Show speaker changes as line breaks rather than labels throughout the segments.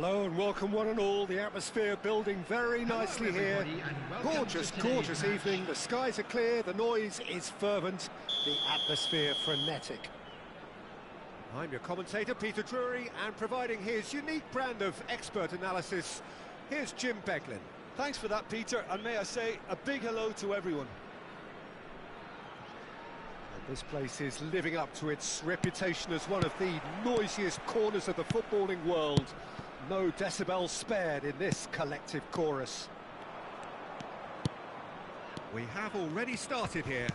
Hello and welcome one and all. The atmosphere building very nicely here. Gorgeous, gorgeous evening. The skies are clear, the noise is fervent, the atmosphere frenetic. I'm your commentator, Peter Drury, and providing his unique brand of expert analysis, here's Jim Beglin.
Thanks for that, Peter, and may I say a big hello to everyone.
This place is living up to its reputation as one of the noisiest corners of the footballing world. No decibels spared in this collective chorus. We have already started here.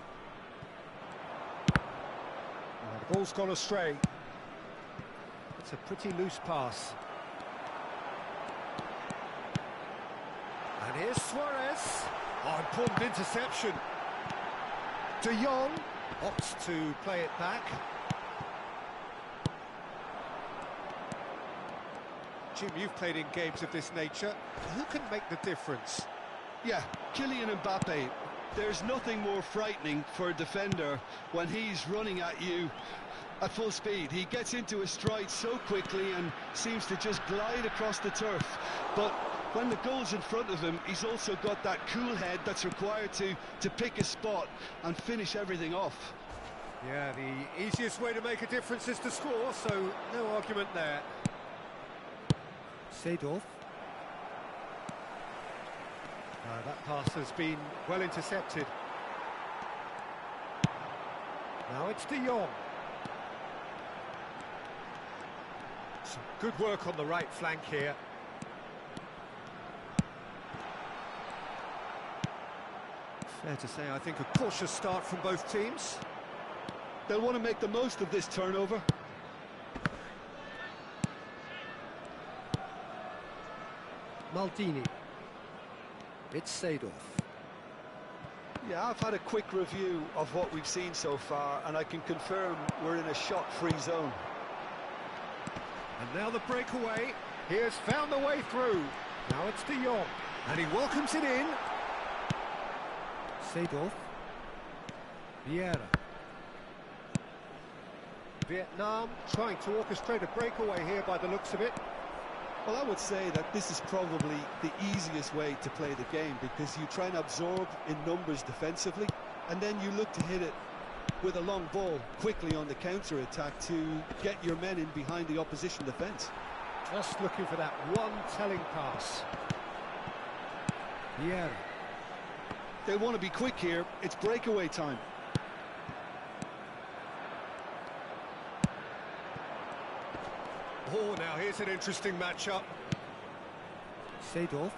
The ball's gone astray. It's a pretty loose pass. And here's Suarez. Oh, important interception. De Jong opts to play it back. Jim, you've played in games of this nature. Who can make the difference?
Yeah, Kylian Mbappe. There's nothing more frightening for a defender when he's running at you at full speed. He gets into a stride so quickly and seems to just glide across the turf. But when the goal's in front of him, he's also got that cool head that's required to pick a spot and finish everything off.
Yeah, the easiest way to make a difference is to score, so no argument there. Seedorf. That pass has been well intercepted. Now it's De Jong. Some good work on the right flank here. Fair to say, I think a cautious start from both teams.
They'll want to make the most of this turnover.
Maldini. It's Seedorf.
Yeah, I've had a quick review of what we've seen so far, and I can confirm we're in a shot-free zone.
And now the breakaway. He has found the way through. Now it's De Jong. And he welcomes it in. Seedorf. Vieira. Vietnam trying to orchestrate a breakaway here by the looks of it.
Well, I would say that this is probably the easiest way to play the game, because you try and absorb in numbers defensively, and then you look to hit it with a long ball quickly on the counter-attack to get your men in behind the opposition defence.
Just looking for that one telling pass. Vieira.
They want to be quick here. It's breakaway time.
Oh, now here's an interesting matchup. Seedorf.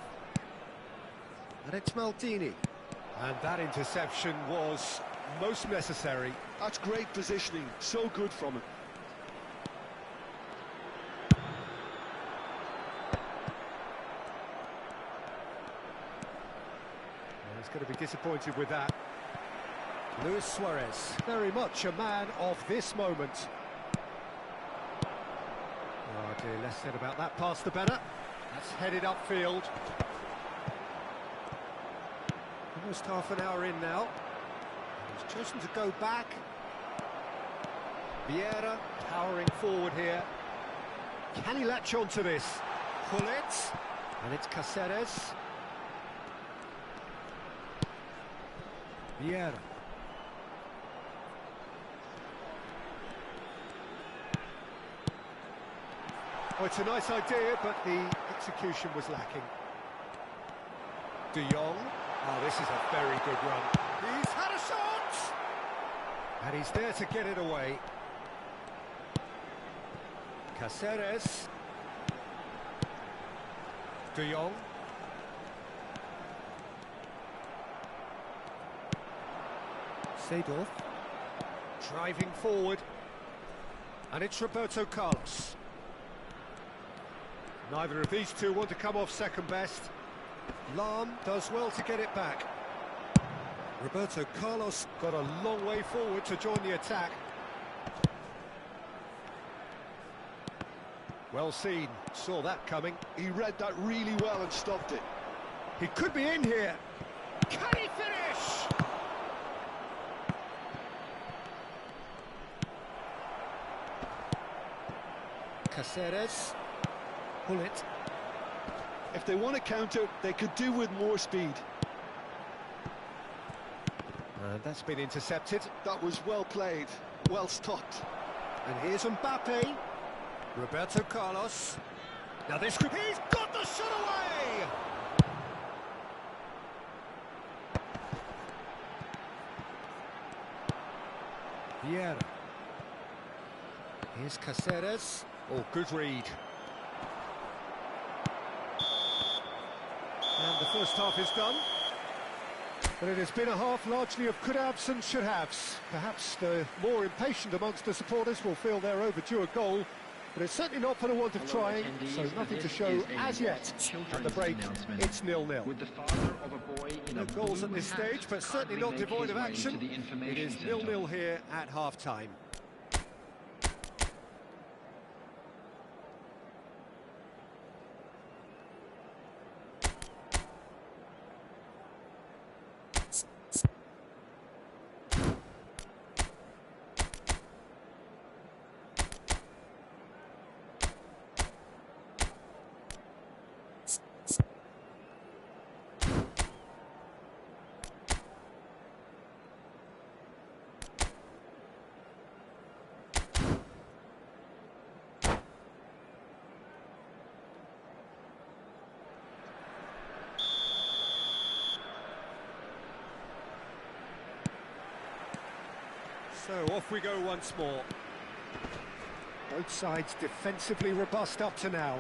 And it's Maldini. And that interception was most necessary.
That's great positioning. So good from him.
He's going to be disappointed with that. Luis Suarez, very much a man of this moment. Oh dear, less said about that pass the better. That's headed upfield. Almost half an hour in now. He's chosen to go back. Vieira powering forward here. Can he latch on to this? Pull it. And it's Cáceres. Vieira. Oh, it's a nice idea, but the execution was lacking. De Jong. Oh, this is a very good run. He's had a shot! And he's there to get it away. Cáceres. De Jong. Seedorf. Driving forward. And it's Roberto Carlos. Neither of these two want to come off second best. Lahm does well to get it back. Roberto Carlos got a long way forward to join the attack. Well seen, saw that coming.
He read that really well and stopped it.
He could be in here. Can he finish? Cáceres. pull it.
If they want to counter, they could do with more speed.
And that's been intercepted.
That was well played, well stopped.
And here's Mbappe. Roberto Carlos. Now this group, he's got the shot away! Vieira. Here's Caceres. Oh, good read. And the first half is done. But it has been a half largely of could-haves and should-haves. Perhaps the more impatient amongst the supporters will feel they're overdue a goal, but it's certainly not for the want of trying, so nothing to show as yet. At the break, it's 0-0. No goals at this stage, but certainly not devoid of action. It is 0-0 here at half-time. So off we go once more. Both sides defensively robust up to now.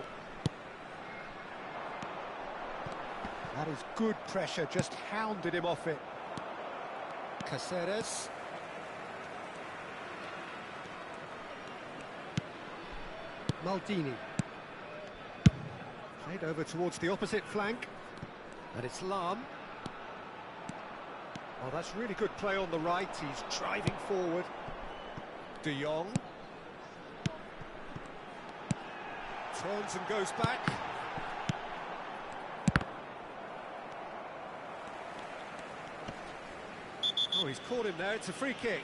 That is good pressure, just hounded him off it. Caceres. Maldini. Played over towards the opposite flank. And it's Lahm. Oh, that's really good play on the right. He's driving forward. De Jong. Turns and goes back. Oh, he's caught him there. It's a free kick.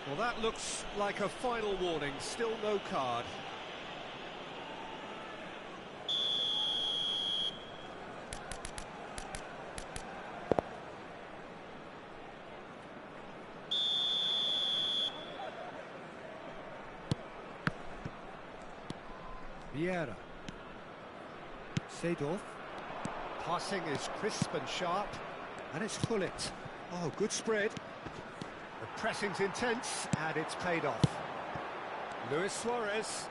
Well, that looks like a final warning. Still no card. Vieira. Seedorf. Passing is crisp and sharp. And it's Gullit. Oh, good spread. The pressing's intense, and it's paid off. Luis Suarez.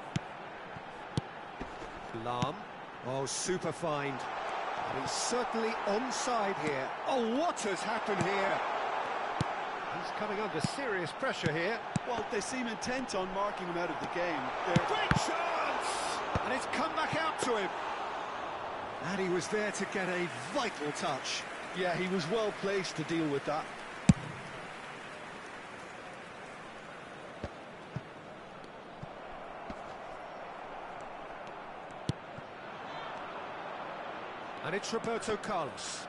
Lahm. Oh, super find. And he's certainly onside here. Oh, what has happened here? He's coming under serious pressure here.
Well, they seem intent on marking him out of the game.
Great chance! And it's come back out to him. And he was there to get a vital touch.
Yeah, he was well placed to deal with that.
And it's Roberto Carlos.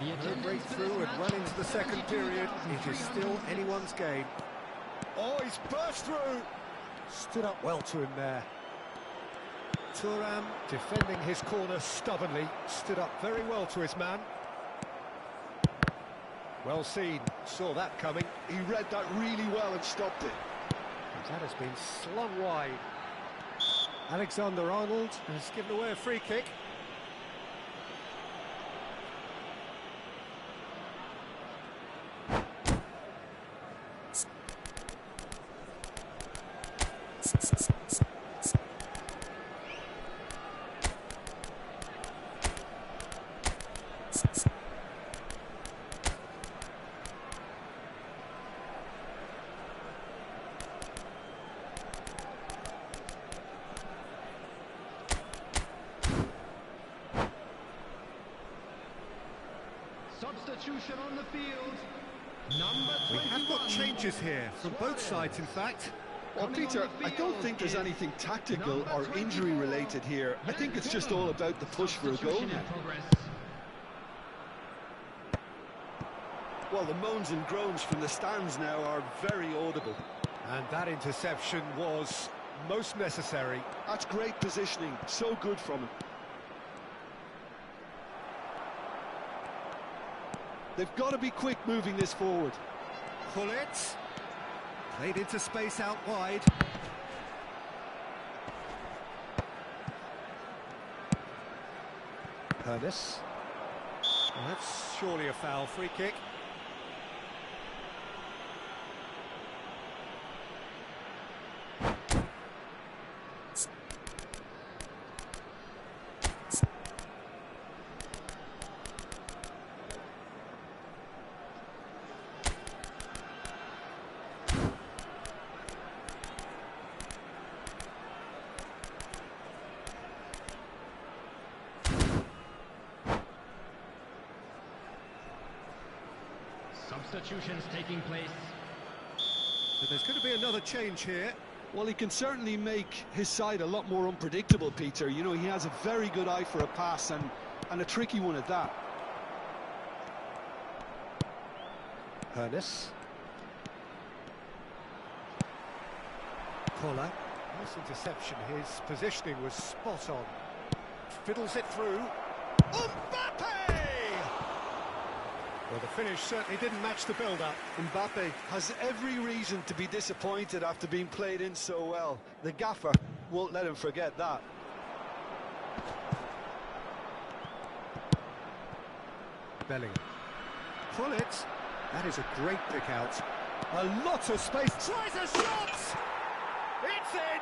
No breakthrough and run into the second period. It is still anyone's game. Oh, he's burst through. Stood up well to him there. Thuram defending his corner stubbornly. Stood up very well to his man. Well seen. Saw that coming.
He read that really well and stopped it.
That has been slung wide. Alexander-Arnold has given away a free kick.
Substitution on the field.
We have got changes here from both sides, in fact.
Well, Peter, I don't think there's anything tactical or injury related here. I think it's just all about the push for a goal now. Well, the moans and groans from the stands now are very audible.
And that interception was most necessary.
That's great positioning, so good from him. They've got to be quick moving this forward.
Pull it. Played into space out wide. Pernis. Well, that's surely a foul. Free kick.
Substitutions taking place.
But there's going to be another change here.
Well, he can certainly make his side a lot more unpredictable, Peter. You know, he has a very good eye for a pass and a tricky one at that.
Pernis. Koller. Nice interception. His positioning was spot on. Fiddles it through. Mbappe! Well, the finish certainly didn't match the build-up.
Mbappe has every reason to be disappointed after being played in so well. The gaffer won't let him forget that.
Bellingham. Pull it. That is a great pick out. A lot of space. Tries a shot! It's in!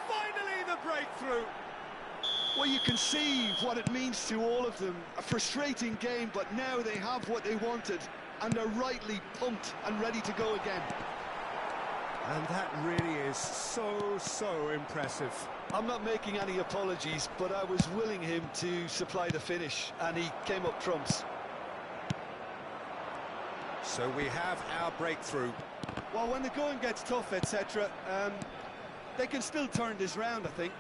Finally the breakthrough!
Well, you can see what it means to all of them. A frustrating game, but now they have what they wanted, and they're rightly pumped and ready to go again.
And that really is so impressive.
I'm not making any apologies, but I was willing him to supply the finish, and he came up trumps.
So we have our breakthrough.
Well, when the going gets tough, etc., they can still turn this round, I think.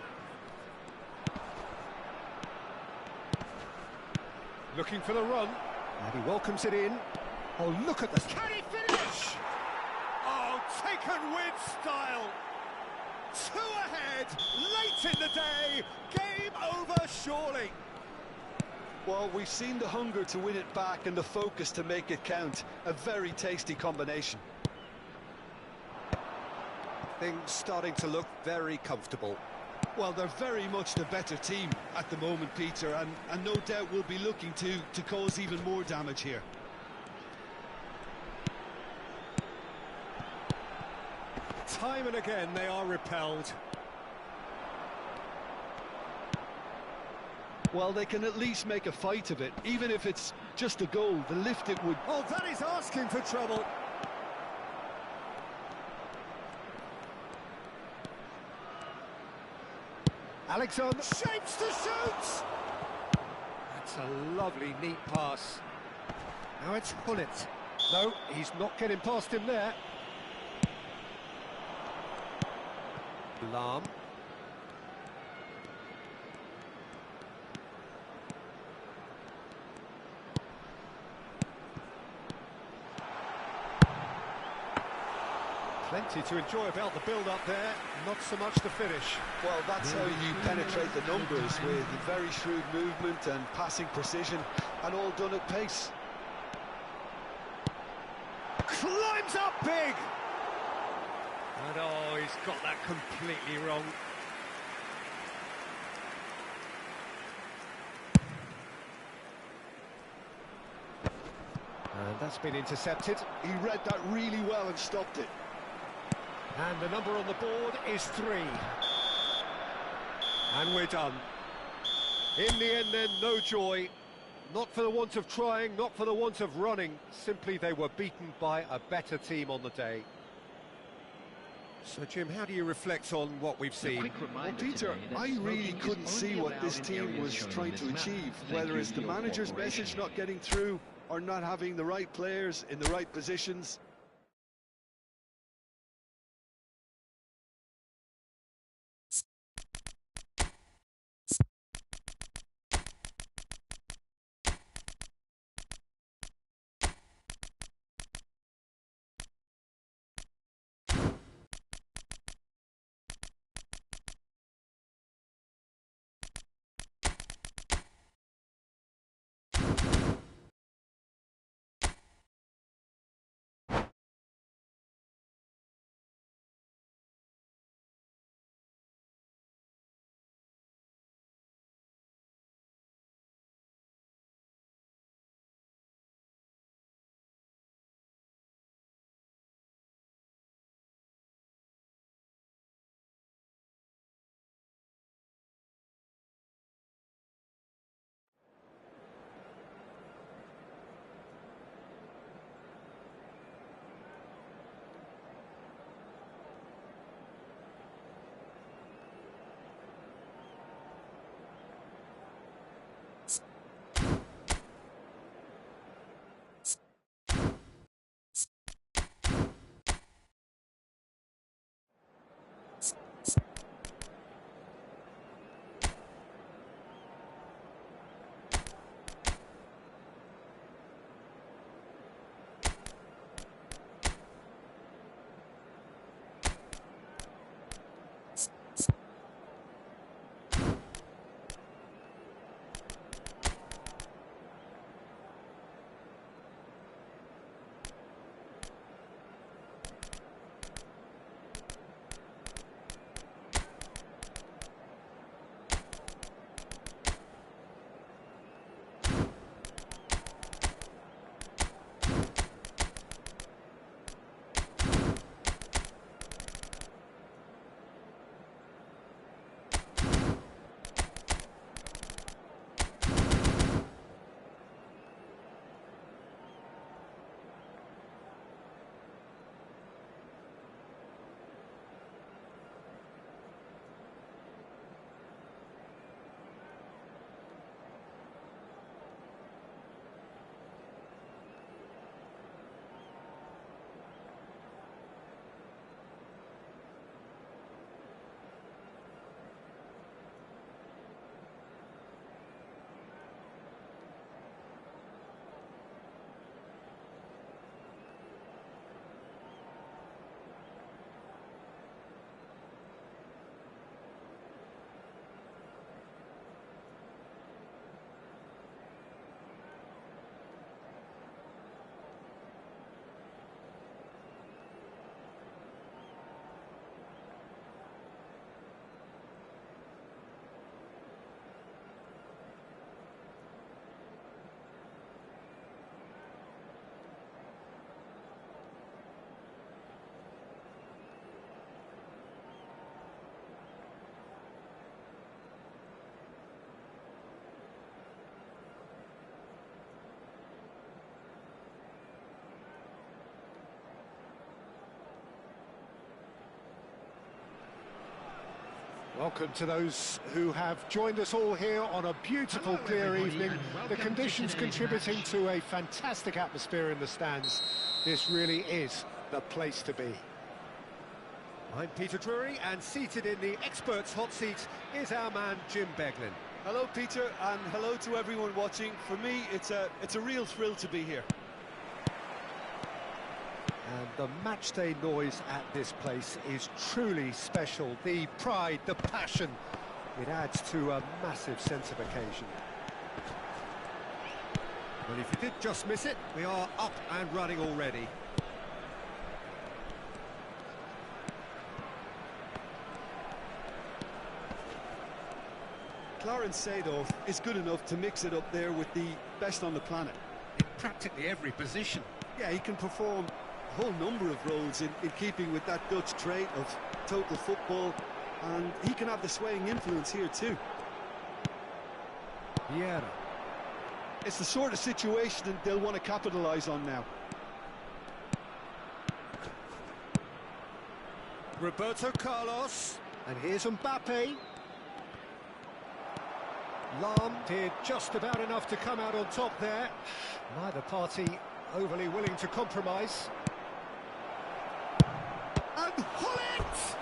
Looking for the run, and he welcomes it in. Oh, look at this. Can he finish? Oh, taken with style. 2 ahead, late in the day. Game over, surely.
Well, we've seen the hunger to win it back and the focus to make it count. A very tasty combination.
Things starting to look very comfortable.
Well, they're very much the better team at the moment, Peter, and no doubt will be looking to cause even more damage here.
Time and again they are repelled.
Well, they can at least make a fight of it, even if it's just a goal. The lift it would...
Oh, that is asking for trouble. Alexander shapes to shoot! That's a lovely, neat pass. Now it's Hullet. No, he's not getting past him there. Lahm. Plenty to enjoy about the build-up there, not so much the finish.
Well, that's how you penetrate the numbers, with very shrewd movement and passing precision, and all done at pace.
Climbs up big! And oh, he's got that completely wrong. And that's been intercepted.
He read that really well and stopped it.
And the number on the board is 3. And we're done. In the end then, no joy. Not for the want of trying, not for the want of running. Simply they were beaten by a better team on the day. So, Jim, how do you reflect on what we've seen?
Well, Peter, I really couldn't see what this team was trying to achieve, whether it's the manager's message not getting through or not having the right players in the right positions.
Welcome to those who have joined us all here on a beautiful, clear evening. The conditions contributing to a fantastic atmosphere in the stands. This really is the place to be. I'm Peter Drury, and seated in the experts' hot seat is our man Jim Beglin.
Hello, Peter, and hello to everyone watching. For me, it's a real thrill to be here.
And the matchday noise at this place is truly special. The pride, the passion, it adds to a massive sense of occasion. Well, if you did just miss it, we are up and running already.
Clarence Seedorf is good enough to mix it up there with the best on the planet.
In practically every position.
Yeah, he can perform a whole number of roles in keeping with that Dutch trait of total football, and he can have the swaying influence here too.
Vieira.
It's the sort of situation they'll want to capitalise on now.
Roberto Carlos, and here's Mbappe. Lahm did just about enough to come out on top there. Neither party overly willing to compromise. And Hullet!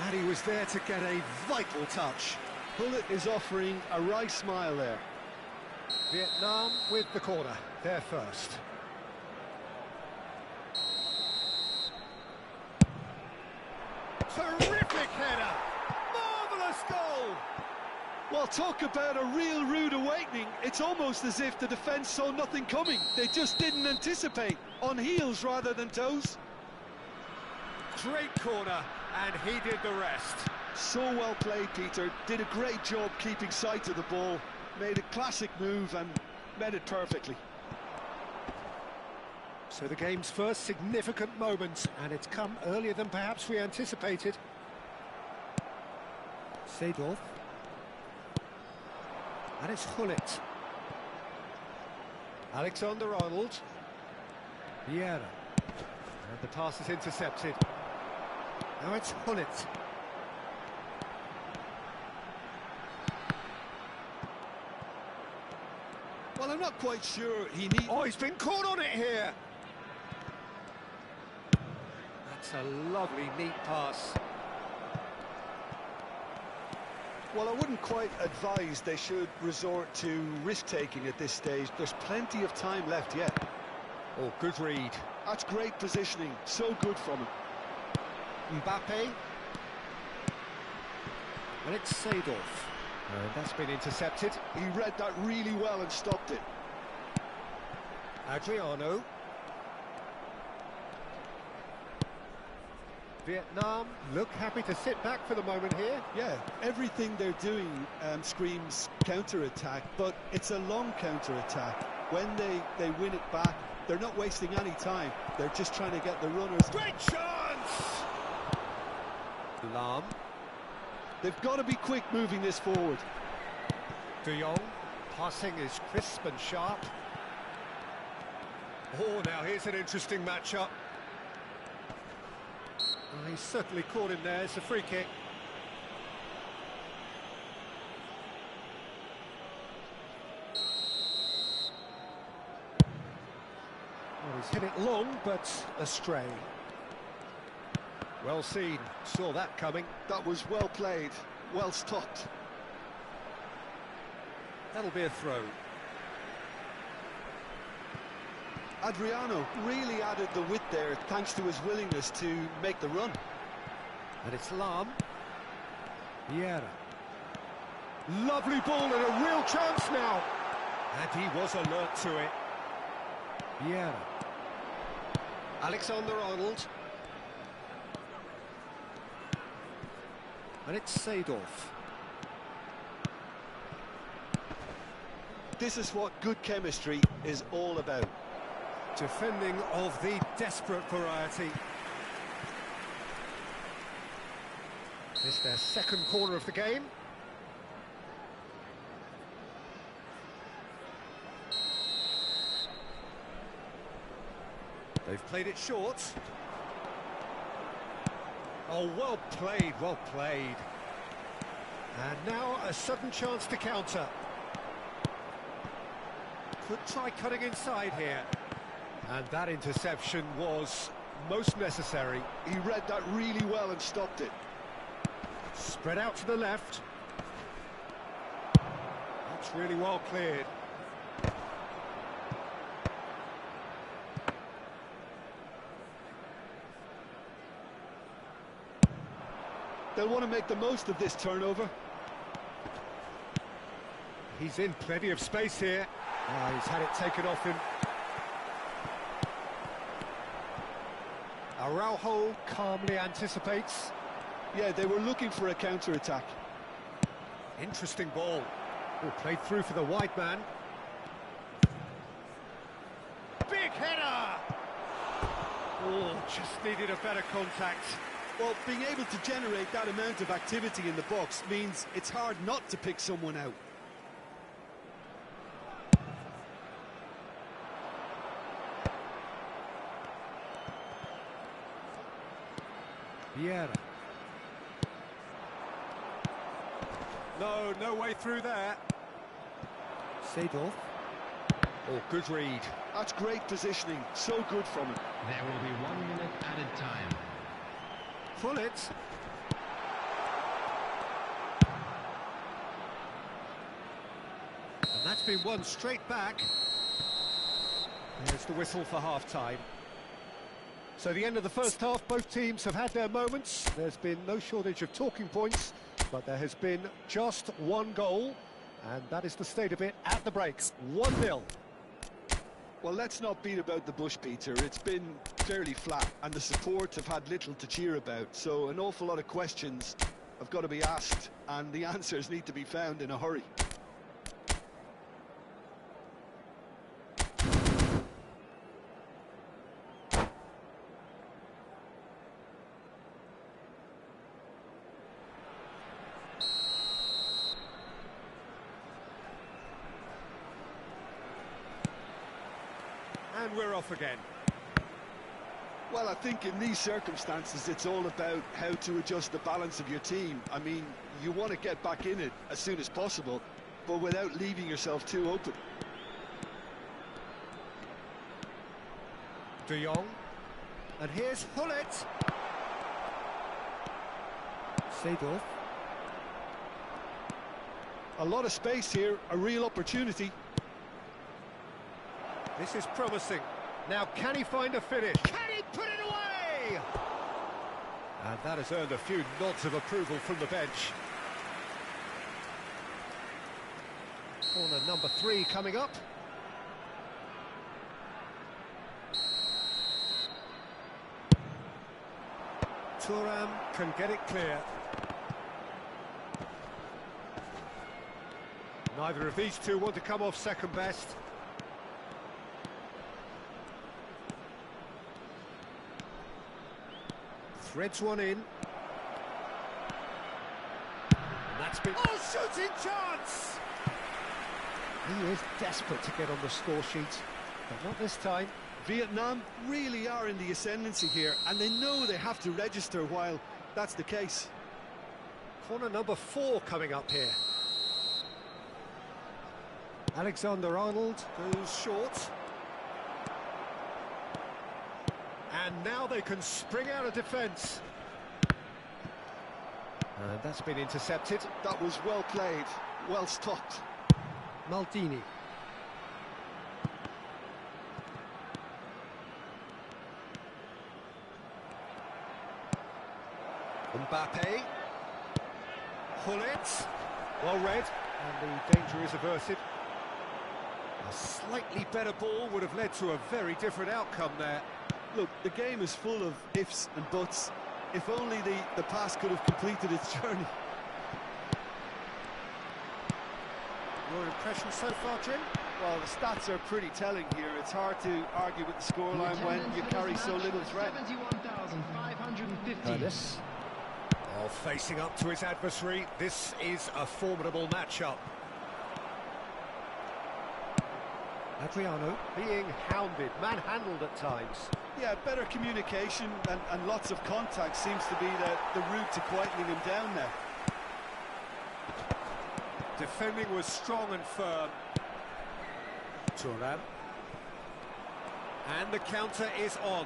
And he was there to get a vital touch.
Hullet is offering a wry smile there.
Vietnam with the corner, there first. Terrific header! Marvellous goal!
Well, talk about a real rude awakening. It's almost as if the defence saw nothing coming. They just didn't anticipate, on heels rather than toes.
Great corner, and he did the rest.
So well played, Peter. Did a great job keeping sight of the ball. Made a classic move and met it perfectly.
So the game's first significant moment, and it's come earlier than perhaps we anticipated. Seedorf. And it's Hullet. Alexander-Arnold. Vieira. And the pass is intercepted. Now it's Hullet.
Well, I'm not quite sure he needs...
Oh, he's been caught on it here! That's a lovely, neat pass.
Well, I wouldn't quite advise they should resort to risk-taking at this stage. There's plenty of time left yet.
Oh, good read.
That's great positioning. So good from him.
Mbappe. And it's Seedorf. And that's been intercepted.
He read that really well and stopped it.
Adriano. Vietnam look happy to sit back for the moment here.
Yeah, everything they're doing screams counter-attack, but it's a long counter-attack. When they win it back, they're not wasting any time. They're just trying to get the runners.
Great chance! Lahm.
They've got to be quick moving this forward.
De Jong. Passing is crisp and sharp. Oh, now here's an interesting matchup. Oh, he's certainly caught him there. It's a free kick. Well, he's hit it long, but astray. Well seen. Saw that coming.
That was well played, well stopped.
That'll be a throw.
Adriano really added the width there thanks to his willingness to make the run.
And it's Lahm. Vieira. Lovely ball and a real chance now. And he was alert to it. Vieira. Alexander-Arnold. And it's Seedorf.
This is what good chemistry is all about.
Defending of the desperate variety. It's their second corner of the game. They've played it short. Oh, well played, well played. And now a sudden chance to counter. Could try cutting inside here. And that interception was most necessary.
He read that really well and stopped it.
Spread out to the left. That's really well cleared.
They'll want to make the most of this turnover.
He's in plenty of space here. He's had it taken off him. Araujo calmly anticipates.
Yeah, they were looking for a counter-attack.
Interesting ball. Oh, played through for the wide man. Big header! Oh, just needed a better contact.
Well, being able to generate that amount of activity in the box means it's hard not to pick someone out.
Vieira. No way through there. Seedorf. Oh, good read.
That's great positioning, so good from him.
There will be 1 minute added time.
Pull it. And that's been won straight back. There's the whistle for half-time. So the end of the first half, both teams have had their moments. There's been no shortage of talking points, but there has been just one goal, and that is the state of it at the break. 1-0.
Well, let's not beat about the bush, Peter. It's been fairly flat, and the support have had little to cheer about. So an awful lot of questions have got to be asked, and the answers need to be found in a hurry.
And we're off again.
Well, I think in these circumstances, it's all about how to adjust the balance of your team. I mean, you want to get back in it as soon as possible, but without leaving yourself too open.
De Jong. And here's Hullet. Seedorf.
A lot of space here, a real opportunity.
This is promising. Now, can he find a finish? Can he put it away? And that has earned a few nods of approval from the bench. Corner number 3 coming up. Thuram can get it clear. Neither of these two want to come off second best. Threads one in. And that's been... Oh, shooting chance! He is desperate to get on the score sheet, but not this time.
Vietnam really are in the ascendancy here, and they know they have to register while that's the case.
Corner number 4 coming up here. Alexander-Arnold goes short. And now they can spring out of defence. And that's been intercepted.
That was well played, well stopped.
Maldini. Mbappe. Hullet. Well read. And the danger is averted. A slightly better ball would have led to a very different outcome there.
Look, the game is full of ifs and buts. If only the pass could have completed its journey.
Your impression so far, Jim?
Well, the stats are pretty telling here. It's hard to argue with the scoreline when you carry so little threat.
71,550.
This. Oh, facing up to his adversary. This is a formidable matchup. Adriano being hounded, manhandled at times.
Yeah, better communication and lots of contact seems to be the route to quietening him down now.
Defending was strong and firm. Thuram. And the counter is on.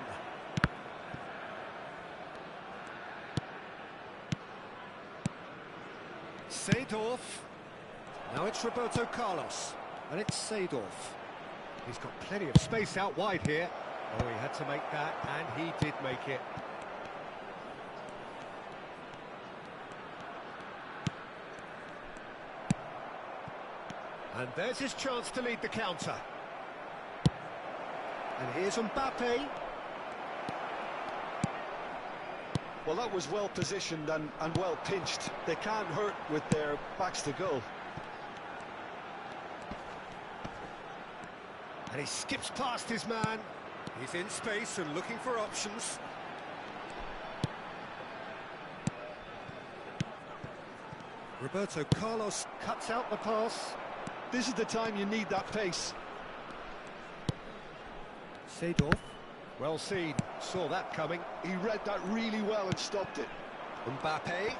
Seedorf. Now it's Roberto Carlos. And it's Seedorf. He's got plenty of space out wide here. Oh, he had to make that, and he did make it. And there's his chance to lead the counter. And here's Mbappe.
Well, that was well positioned and well pinched. They can't hurt with their backs to goal.
And he skips past his man. He's in space and looking for options. Roberto Carlos cuts out the pass.
This is the time you need that pace.
Seedorf, well seen, saw that coming.
He read that really well and stopped it.
Mbappe.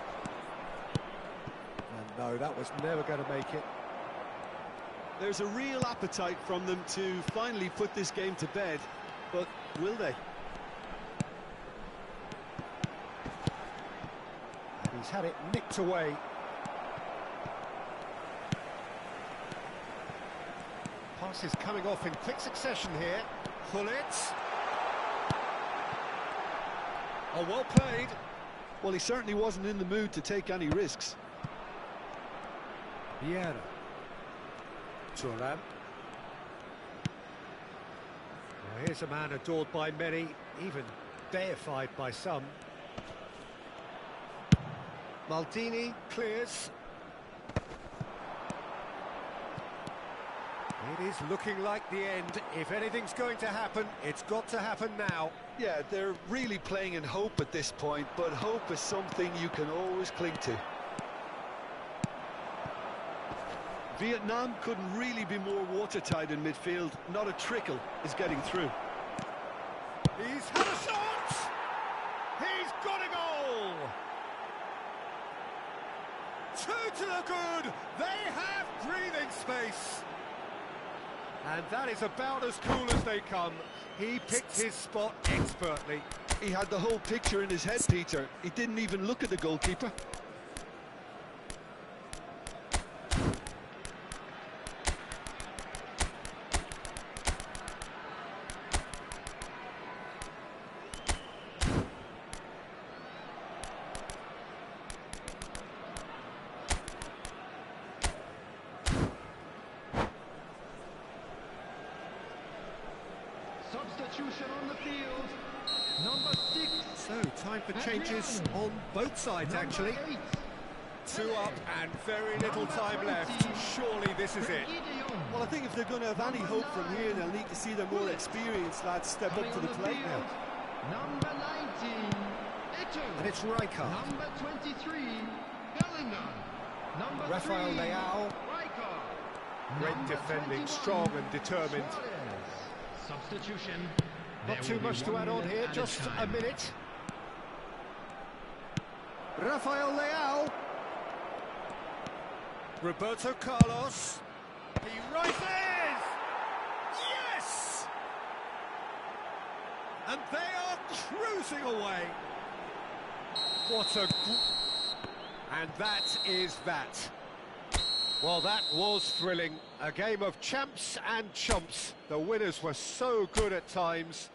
And no, that was never going to make it.
There's a real appetite from them to finally put this game to bed, but will they?
And he's had it nicked away. Pass is coming off in quick succession here. Gullit. Oh, well played.
Well, he certainly wasn't in the mood to take any risks.
Vieira. Thuram. Well, here's a man adored by many, even deified by some. Maldini clears. It is looking like the end. If anything's going to happen, it's got to happen now.
Yeah, they're really playing in hope at this point, but hope is something you can always cling to. Vietnam couldn't really be more watertight in midfield. Not a trickle is getting through.
He's had a shot! He's got a goal! 2 to the good! They have breathing space! And that is about as cool as they come. He picked his spot expertly.
He had the whole picture in his head, Peter. He didn't even look at the goalkeeper.
Substitution on the field. Number 6.
So, time for changes on both sides, actually. 2 up and very little time left. Surely this is it.
Well, I think if they're going to have any hope from here, they'll need to see their more experienced lads step up to the plate now.
Number 19, Ito.
And it's Rijkaard.
Number 23, Bellingham. Number
Rafael
3,
Leao.
Rijkaard.
Great
Number
defending,
21,
strong and determined.
Suarez. Substitution.
Not too much to add on here, just a minute. Rafael Leao. Roberto Carlos. He rises! Yes! And they are cruising away. What a... And that is that. Well, that was thrilling. A game of champs and chumps. The winners were so good at times.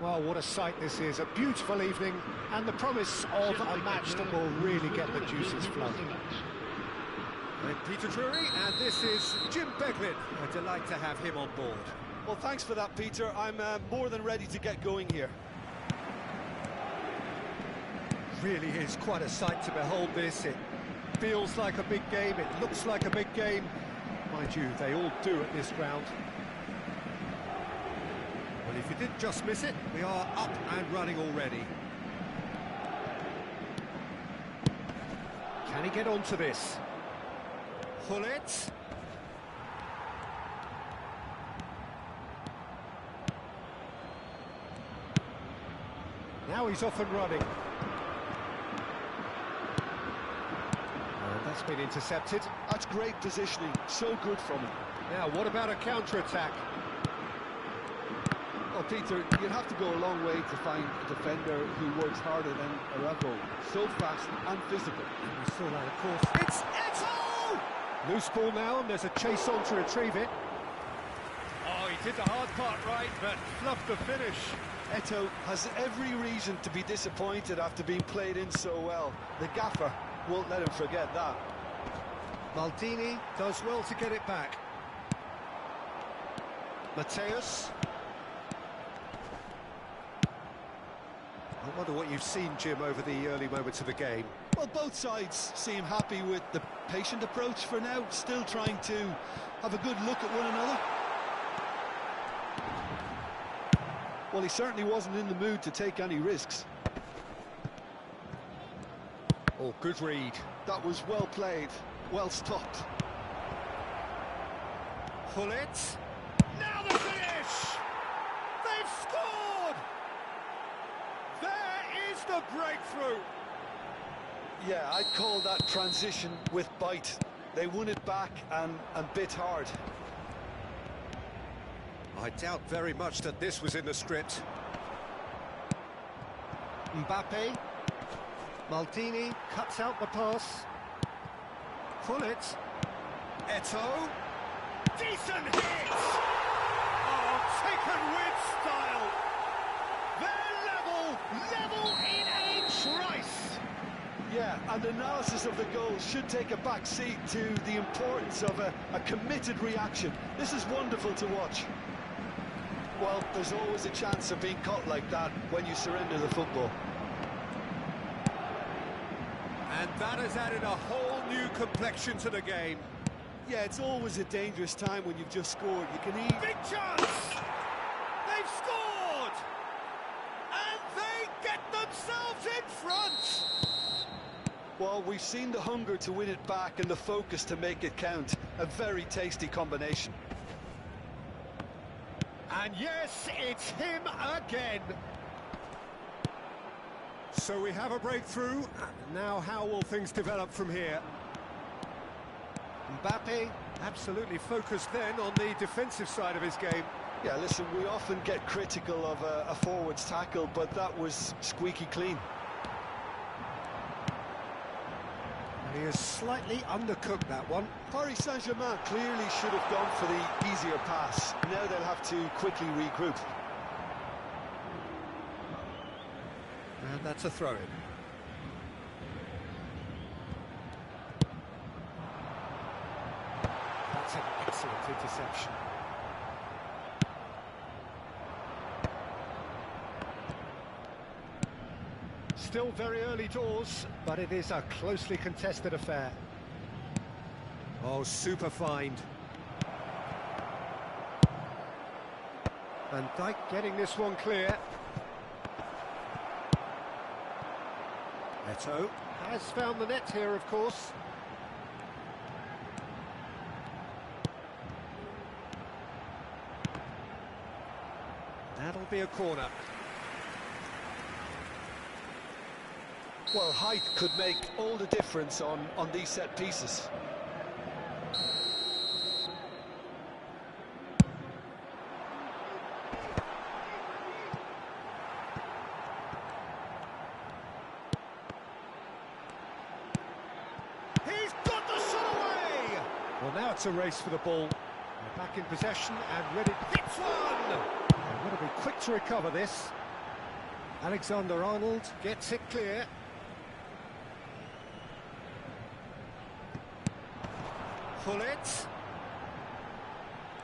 Well, what a sight this is. A beautiful evening and the promise of a match that will really get the juices flowing.
I'm Peter Drury, and this is Jim Beglin. A delight to have him on board.
Well, thanks for that, Peter. I'm more than ready to get going here.
Really is quite a sight to behold this. It feels like a big game, it looks like a big game. Mind you, they all do at this ground.
Well, if you didn't just miss it, we are up and running already.
Can he get onto this?
Hullet.
Now he's off and running. That's been intercepted.
That's great positioning, so good from him.
Now, what about a counter-attack?
Well, Peter, you'd have to go a long way to find a defender who works harder than Araujo. So fast and physical.
We saw that, of course. It's Eto'o! Loose ball now, and there's a chase on to retrieve it.
Oh, he did the hard part right, but fluffed the finish.
Eto'o has every reason to be disappointed after being played in so well. The gaffer won't let him forget that.
Maldini does well to get it back. Mateus. I wonder what you've seen, Jim, over the early moments of the game.
Well, both sides seem happy with the patient approach for now, still trying to have a good look at one another. Well, he certainly wasn't in the mood to take any risks.
Oh, good read.
That was well played, well stopped.
Hullet. Now the finish! They've scored! There is the breakthrough!
Yeah, I'd call that transition with bite. They won it back and bit hard.
I doubt very much that this was in the script.
Mbappe. Maldini cuts out the pass. Hullet.
Eto'o. Decent hit! Oh,
taken with style. They're level in a trice.
Yeah, and analysis of the goal should take a back seat to the importance of a committed reaction. This is wonderful to watch. Well, there's always a chance of being caught like that when you surrender the football.
And that has added a whole new complexion to the game.
Yeah, it's always a dangerous time when you've just scored. You can eat...
Big chance! They've scored! And they get themselves in front!
Well, we've seen the hunger to win it back and the focus to make it count. A very tasty combination.
And yes, it's him again.
So we have a breakthrough. Now how will things develop from here? Mbappe absolutely focused then on the defensive side of his game.
Yeah, listen, we often get critical of a forward's tackle, but that was squeaky clean.
And he has slightly undercooked that one.
Paris Saint-Germain clearly should have gone for the easier pass. Now they'll have to quickly regroup.
And that's a throw-in. That's an excellent interception. Still very early doors, but it is a closely contested affair.
Oh, super find.
Van Dijk getting this one clear.
Eto'o
Has found the net here, of course.
That'll be a corner.
Well, height could make all the difference on these set pieces.
He's got the shot away!
Well, now it's a race for the ball. They're back in possession and ready.
Hits one!
They've got to be quick to recover this. Alexander-Arnold gets it clear.
Pull it.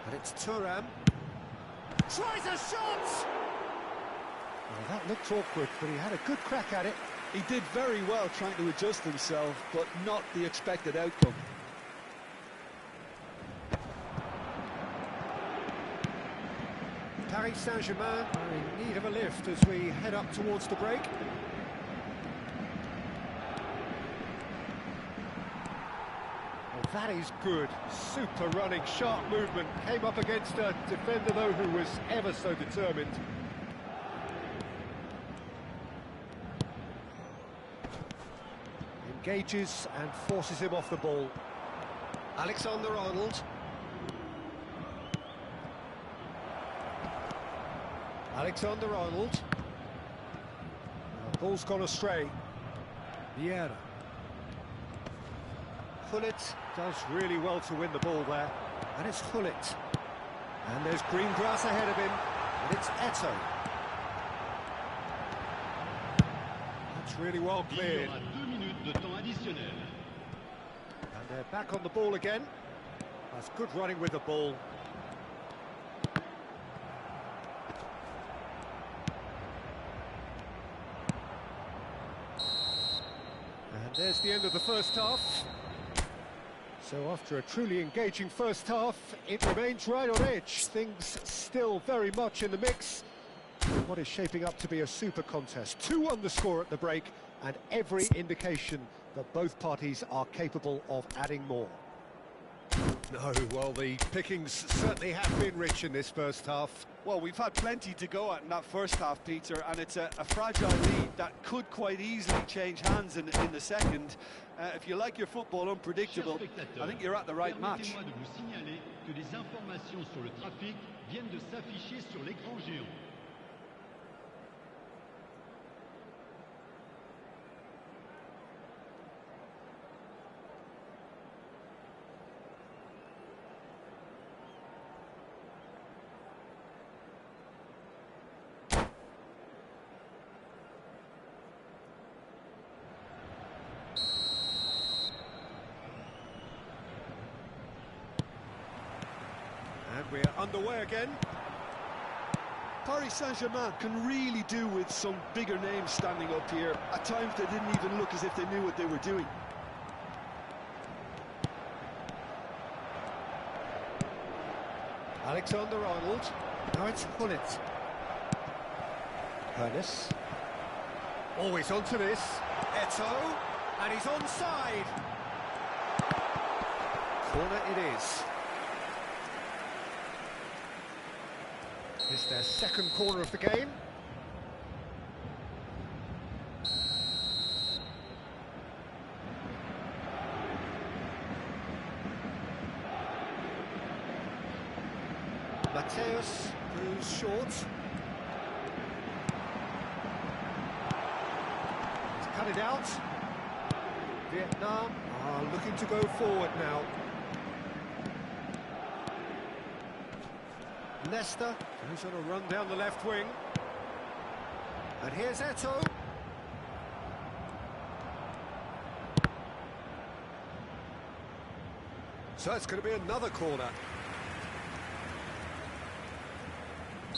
And it's Thuram. Tries a shot!
Well, that looked awkward, but he had a good crack at it.
He did very well trying to adjust himself, but not the expected outcome.
Paris Saint-Germain are in need of a lift as we head up towards the break. Well, that is good. Super running, sharp movement. Came up against a defender, though, who was ever so determined. Engages and forces him off the ball. Alexander-Arnold. Alexander-Arnold. Ball's gone astray. Vieira. Hullet does really well to win the ball there. And it's Hullet. And there's green grass ahead of him. And it's Eto'o. That's really well cleared. And they're back on the ball again. That's good running with the ball. And there's the end of the first half. So after a truly engaging first half, it remains right on edge. Things still very much in the mix. What is shaping up to be a super contest. 2-1 the score at the break, and every indication that both parties are capable of adding more.
No, well, the pickings certainly have been rich in this first half.
Well, we've had plenty to go at in that first half, Peter, and it's a fragile lead that could quite easily change hands in the second. If you like your football unpredictable, I think you're at the right match.
Permettez-moi de vous signaler que les informations sur le trafic viennent de s'afficher sur l'écran géant.
And we're underway again.
Paris Saint-Germain can really do with some bigger names standing up here. At times they didn't even look as if they knew what they were doing.
Alexander-Arnold. Now it's Hullet. Ernest. Always onto this. Eto'o. And he's onside. Corner it is. It's their second corner of the game. Mateus, who's short. He's cut it out. Vietnam are looking to go forward now. Leicester, who's on a run down the left wing. And here's Eto'o. So it's going to be another corner.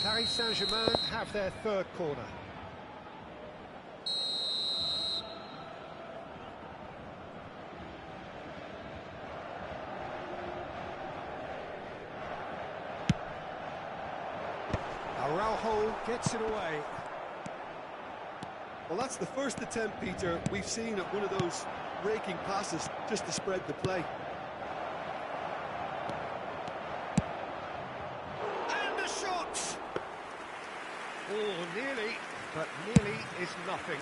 Paris Saint-Germain have their third corner. Araujo gets it away.
Well, that's the first attempt, Peter, we've seen at one of those raking passes just to spread the play.
And a shot! Oh, nearly, but nearly is nothing.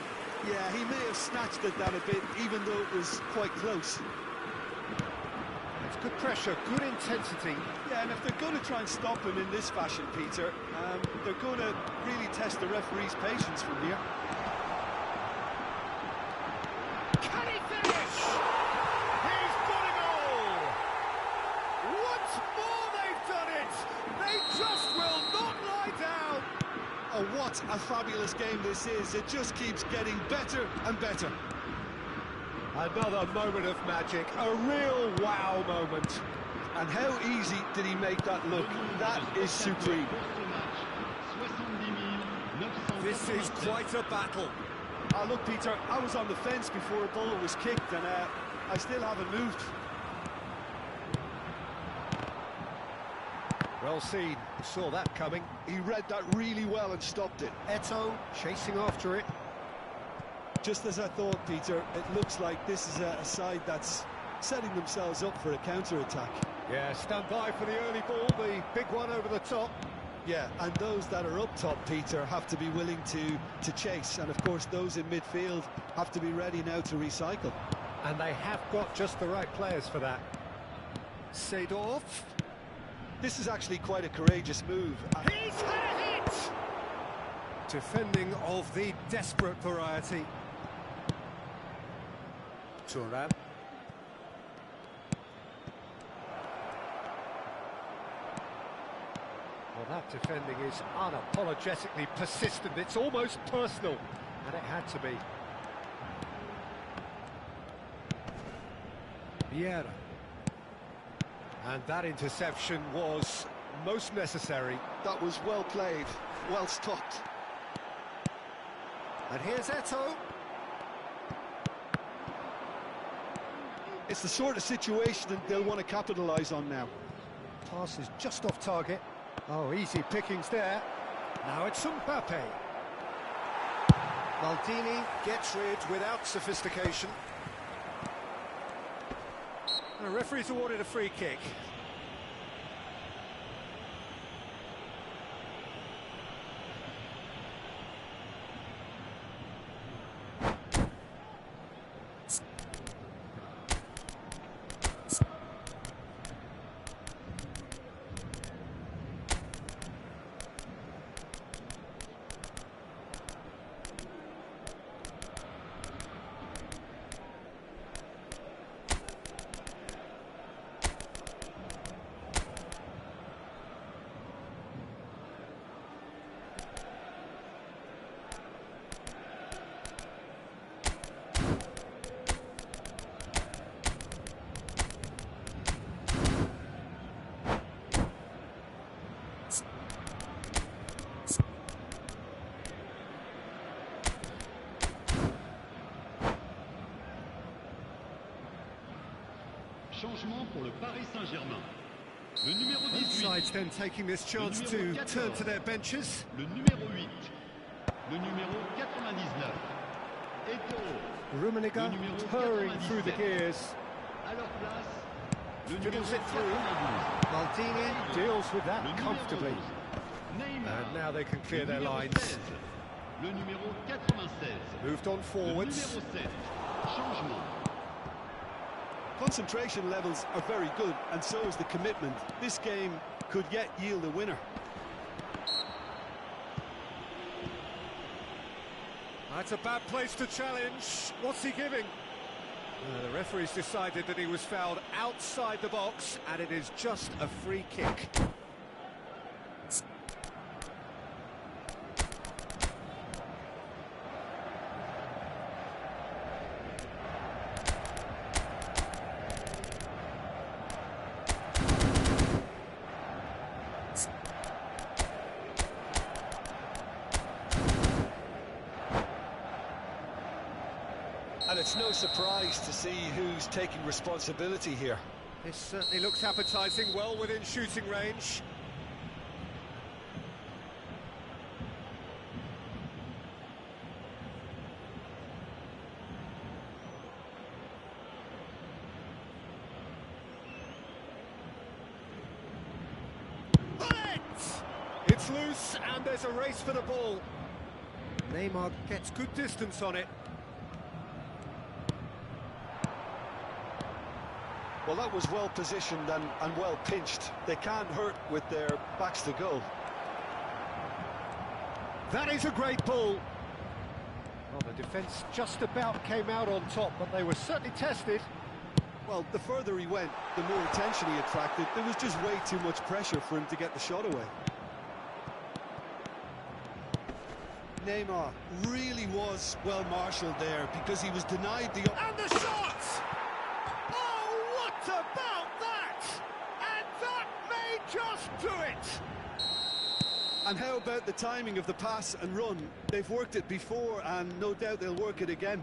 Yeah, he may have snatched at that a bit, even though it was quite close.
It's good pressure, good intensity.
Yeah, and if they're going to try and stop him in this fashion, Peter, they're going to really test the referee's patience from here.
Can he finish? He's got it all! Once more they've done it! They just will not lie down!
Oh, what a fabulous game this is. It just keeps getting better and better.
Another moment of magic, a real wow moment.
And how easy did he make that look? That is supreme.
This is quite a battle.
Oh, look, Peter, I was on the fence before a ball was kicked, and I still haven't moved.
Well seen, saw that coming.
He read that really well and stopped it.
Eto'o chasing after it.
Just as I thought, Peter, it looks like this is a side that's setting themselves up for a counter-attack.
Yeah, stand by for the early ball, the big one over the top.
Yeah, and those that are up top, Peter, have to be willing to chase. And, of course, those in midfield have to be ready now to recycle.
And they have got just the right players for that. Seedorf.
This is actually quite a courageous move.
He's had a hit! Defending of the desperate variety. Thuram. Well, that defending is unapologetically persistent. It's almost personal, and it had to be. Vieira. And that interception was most necessary.
That was well played, well stopped.
And here's Eto'o.
It's the sort of situation that they'll want to capitalise on now.
Pass is just off target. Oh, easy pickings there. Now it's Mbappe. Maldini gets rid without sophistication. And the referee's awarded a free kick.
Changement pour le Paris Saint-Germain. Le numéro
Both
18.
sides then taking this chance to
numéro 14.
turn to their benches.
Le numéro 8. Le numéro 99. Eto'o.
Rummenigge
Le numéro
purring through the
97.
gears.
À leur place, le numéro
Fiddles it through.
92.
Maldini deals with
Le
that
numéro
comfortably.
12. Neymar.
And now they can clear
Le
their
numéro
lines.
16. Le numéro 96.
Moved on
Le
forwards.
numéro 7. Changement.
Concentration levels are very good, and so is the commitment. This game could yet yield a winner.
That's a bad place to challenge. What's he giving? The referee's decided that he was fouled outside the box, and it is just a free kick.
And it's no surprise to see who's taking responsibility here.
This certainly looks appetising, well within shooting range. Bullet! It's loose, and there's a race for the ball. Neymar gets good distance on it.
Well, that was well positioned and well pinched. They can't hurt with their backs to goal.
That is a great ball. Well, the defence just about came out on top, but they were certainly tested.
Well, the further he went, the more attention he attracted. There was just way too much pressure for him to get the shot away. Neymar really was well marshalled there because he was denied the...
And the shot! Oh, what about that? And that may just do it!
And how about the timing of the pass and run? They've worked it before, and no doubt they'll work it again.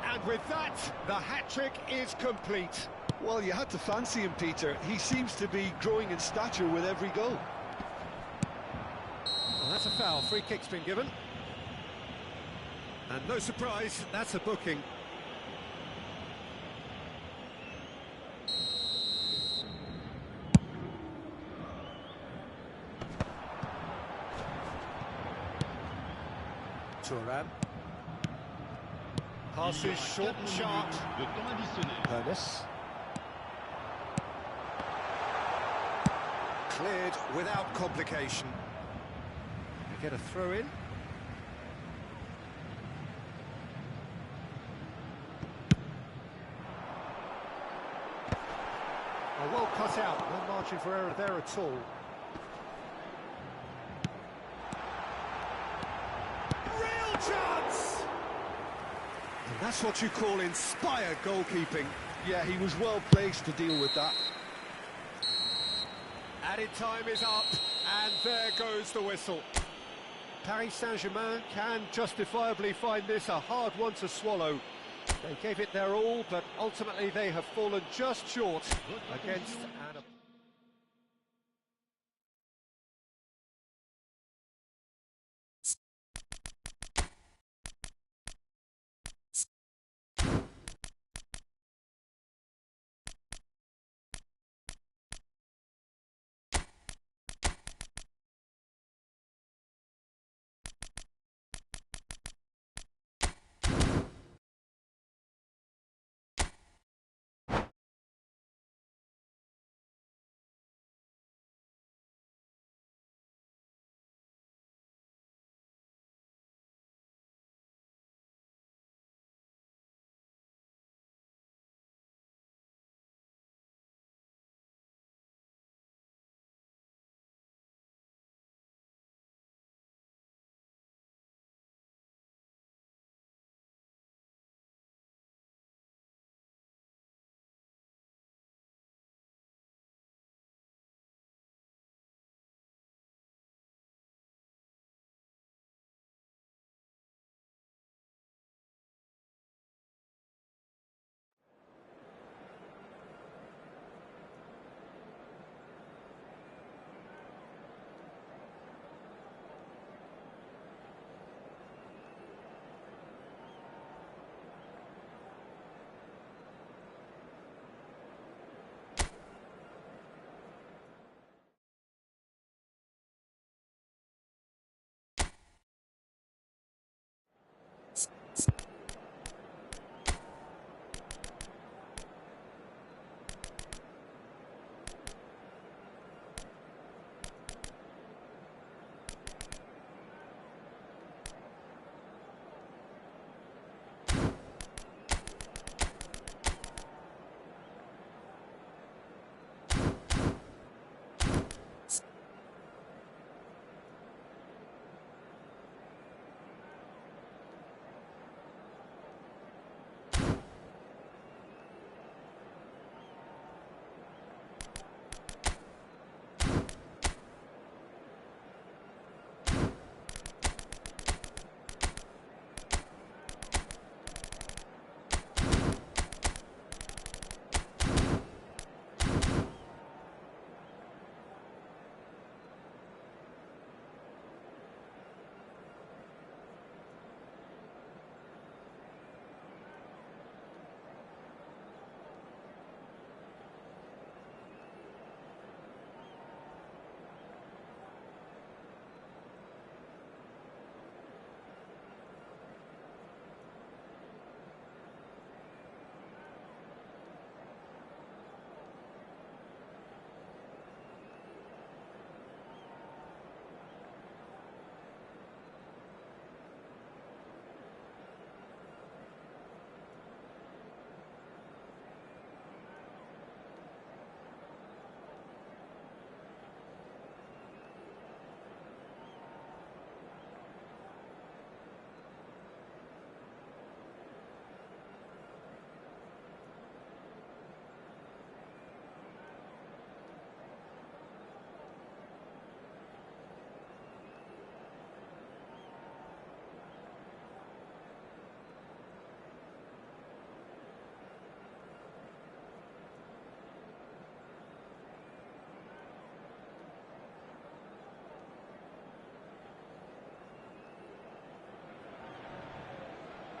And with that, the hat-trick is complete.
Well, you had to fancy him, Peter. He seems to be growing in stature with every goal.
Well, that's a foul. Free kick's been given. And no surprise, that's a booking. Thuram. Passes short and sharp.
De temps additionnel.
Ernest. Cleared without complication. They get a throw in. Oh, well cut out. No margin for error there at all. Real chance! And that's what you call inspired goalkeeping.
Yeah, he was well placed to deal with that.
Added time is up, and there goes the whistle. Paris Saint-Germain can justifiably find this a hard one to swallow. They gave it their all, but ultimately they have fallen just short against an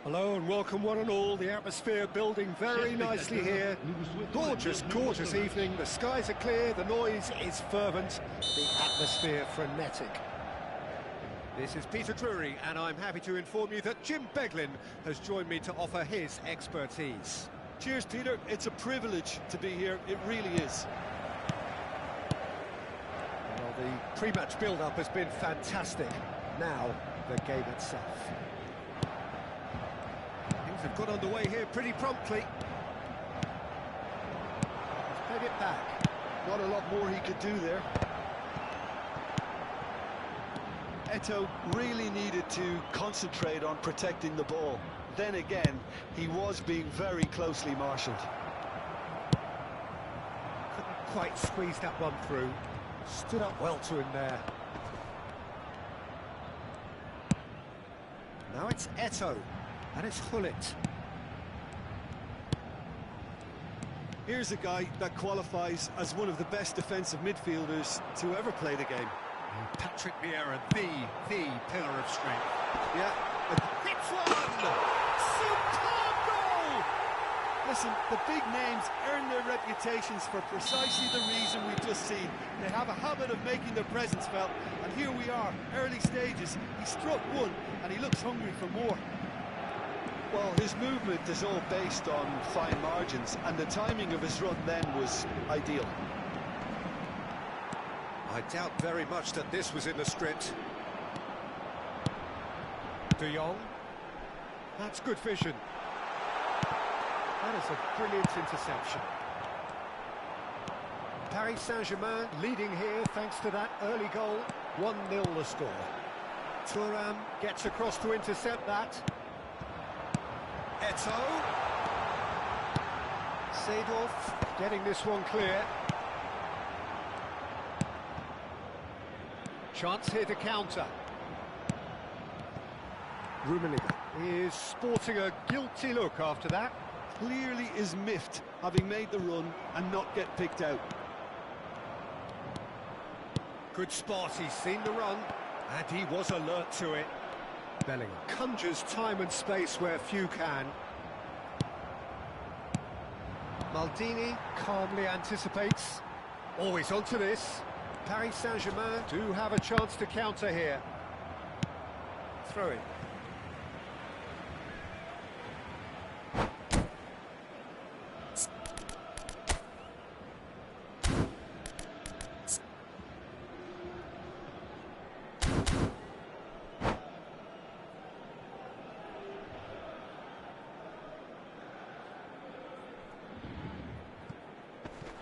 Hello and welcome one and all. The atmosphere building very nicely here. Gorgeous, gorgeous evening. The skies are clear, the noise is fervent, the atmosphere frenetic. This is Peter Drury, and I'm happy to inform you that Jim Beglin has joined me to offer his expertise.
Cheers, Peter. It's a privilege to be here. It really is.
Well, the pre-match build-up has been fantastic. Now, the game itself. Things have got underway here pretty promptly. Head it back.
Not a lot more he could do there. Eto'o really needed to concentrate on protecting the ball. Then again, he was being very closely marshalled.
Couldn't quite squeeze that one through. Stood up well to him there. Now it's Eto'o, and it's Gullit.
Here's a guy that qualifies as one of the best defensive midfielders to ever play the game.
Patrick Vieira, the pillar of strength.
Yeah.
Hits one! Superb goal!
Listen, the big names earn their reputations for precisely the reason we've just seen. They have a habit of making their presence felt, and here we are, early stages. He struck one, and he looks hungry for more. Well, his movement is all based on fine margins, and the timing of his run then was ideal.
I doubt very much that this was in the script. De Jong. That's good vision. That is a brilliant interception. Paris Saint-Germain leading here thanks to that early goal. 1-0 the score. Thuram gets across to intercept that. Eto'o. Seedorf getting this one clear. Chance here to counter. Rummenigge is sporting a guilty look after that.
Clearly is miffed, having made the run and not get picked out.
Good spot, he's seen the run, and he was alert to it. Bellingham conjures time and space where few can. Maldini calmly anticipates. Always onto this. Paris Saint-Germain do have a chance to counter here. Throw it.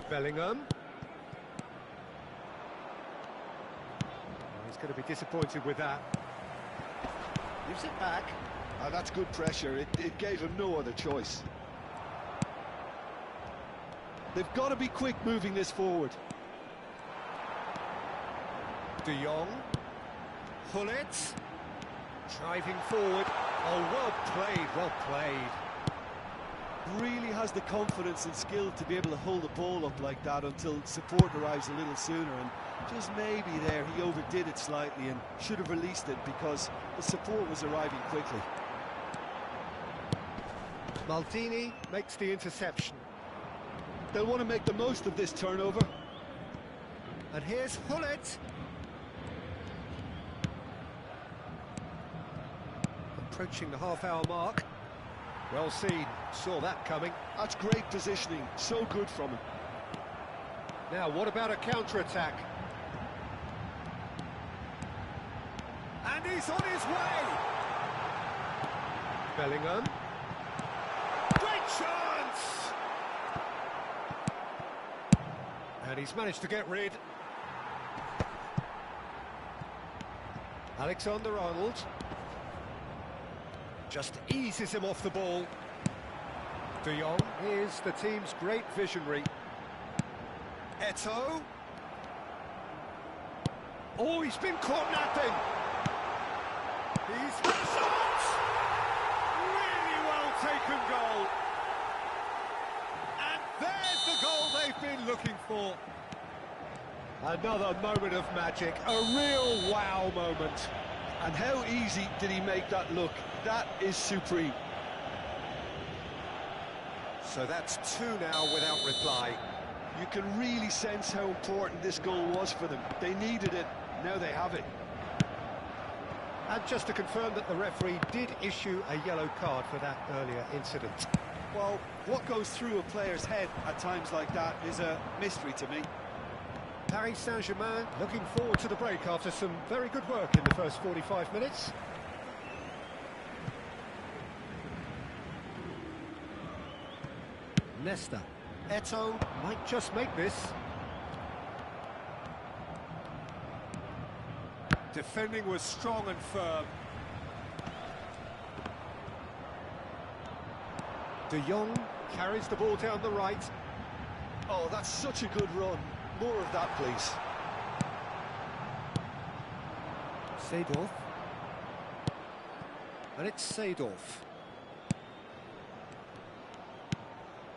Bellingham. He's going to be disappointed with that. Gives it back.
That's good pressure. It gave him no other choice. They've got to be quick moving this forward.
De Jong. Gullit. Driving forward. Oh, well played, well played.
Really has the confidence and skill to be able to hold the ball up like that until support arrives a little sooner, and just maybe there he overdid it slightly and should have released it because the support was arriving quickly.
Maldini makes the interception.
They'll want to make the most of this turnover.
And here's Gullit. Approaching the half-hour mark. Well seen, saw that coming.
That's great positioning, so good from him.
Now, what about a counter-attack? And he's on his way! Bellingham. Great chance! And he's managed to get rid. Alexander-Arnold. Just eases him off the ball. De Jong is the team's great visionary. Eto'o. Oh, he's been caught napping. He's had a shot! Really well taken goal. And there's the goal they've been looking for. Another moment of magic, a real wow moment.
And how easy did he make that look? That is supreme.
So that's two now without reply.
You can really sense how important this goal was for them. They needed it, now they have it.
And just to confirm that the referee did issue a yellow card for that earlier incident.
Well, what goes through a player's head at times like that is a mystery to me.
Paris Saint-Germain looking forward to the break after some very good work in the first 45 minutes. Nesta. Eto'o might just make this. Defending was strong and firm. De Jong carries the ball down the right.
Oh, that's such a good run. More of that, please.
Seedorf. And it's Seedorf.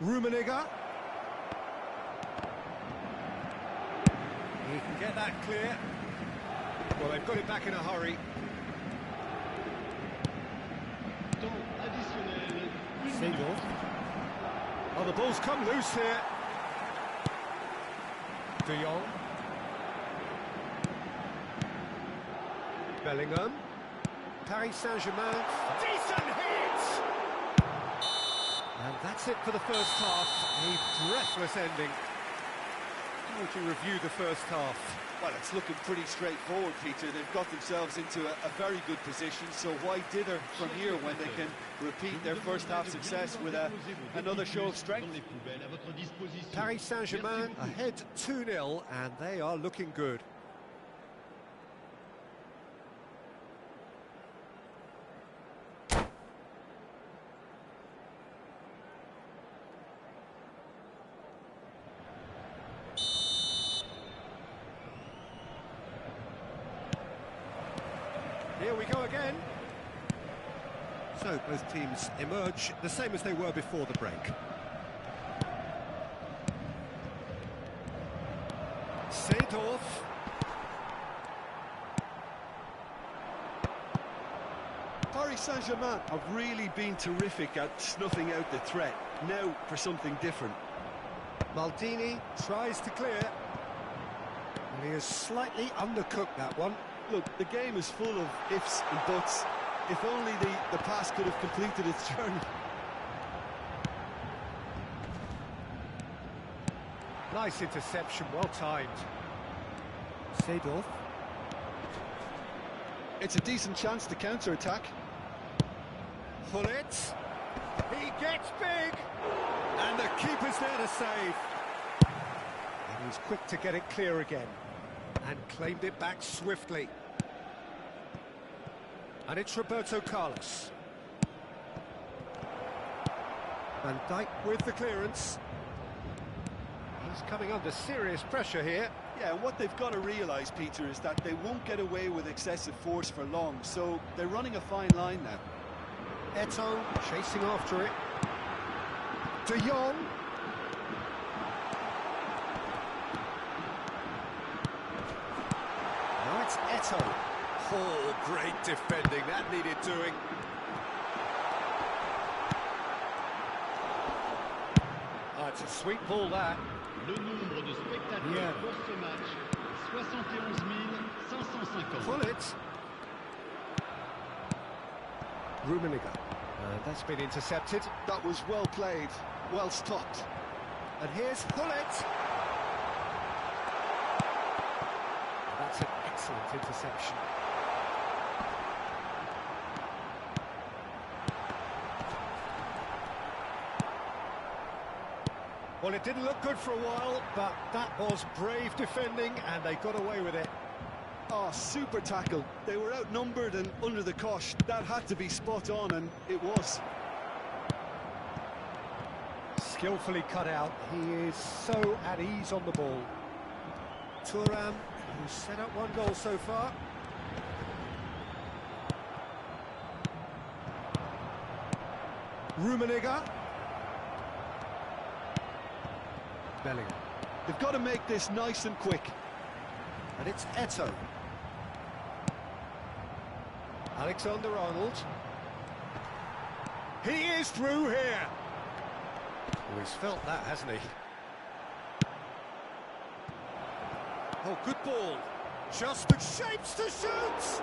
Rummenigge. He can get that clear. Well, they've got it back in a hurry. Seedorf. Oh, the ball's come loose here. De Jong. Bellingham. Paris Saint-Germain. Decent hit! And that's it for the first half. A breathless ending. How would you review the first half?
Well, it's looking pretty straightforward, Peter. They've got themselves into a very good position, so why dither from here when they can repeat their first half success with another show of strength?
Paris Saint-Germain ahead 2-0, and they are looking good. Here we go again. So both teams emerge the same as they were before the break. Seedorf.
Paris Saint-Germain have really been terrific at snuffing out the threat. Now for something different.
Maldini tries to clear. And he has slightly undercooked that one.
Look, the game is full of ifs and buts. If only the pass could have completed its journey.
Nice interception, well timed. Seedorf.
It's a decent chance to counter-attack.
Gullit. He gets big. And the keeper's there to save. And he's quick to get it clear again. And claimed it back swiftly. And it's Roberto Carlos. Van Dijk with the clearance. He's coming under serious pressure here.
Yeah, and what they've got to realise, Peter, is that they won't get away with excessive force for long, so they're running a fine line now.
Eto'o chasing after it. De Jong. Now it's Eto'o. Oh, great defending. That needed doing. Oh, it's a sweet ball, that.
Le nombre de spectateurs pour ce match, 71 550.
Gullit. Rummenigge. That's been intercepted.
That was well played, well stopped.
And here's Gullit. That's an excellent interception. Well, it didn't look good for a while, but that was brave defending, and they got away with it.
Oh, super tackle. They were outnumbered and under the cosh. That had to be spot on, and it was.
Skillfully cut out. He is so at ease on the ball. Thuram, who's set up one goal so far. Rummenigge. Bellingham.
They've got to make this nice and quick.
And it's Eto'o. Alexander-Arnold. He is through here.
Oh, he's felt that, hasn't he? Oh, good ball. Just the shapes to shoot!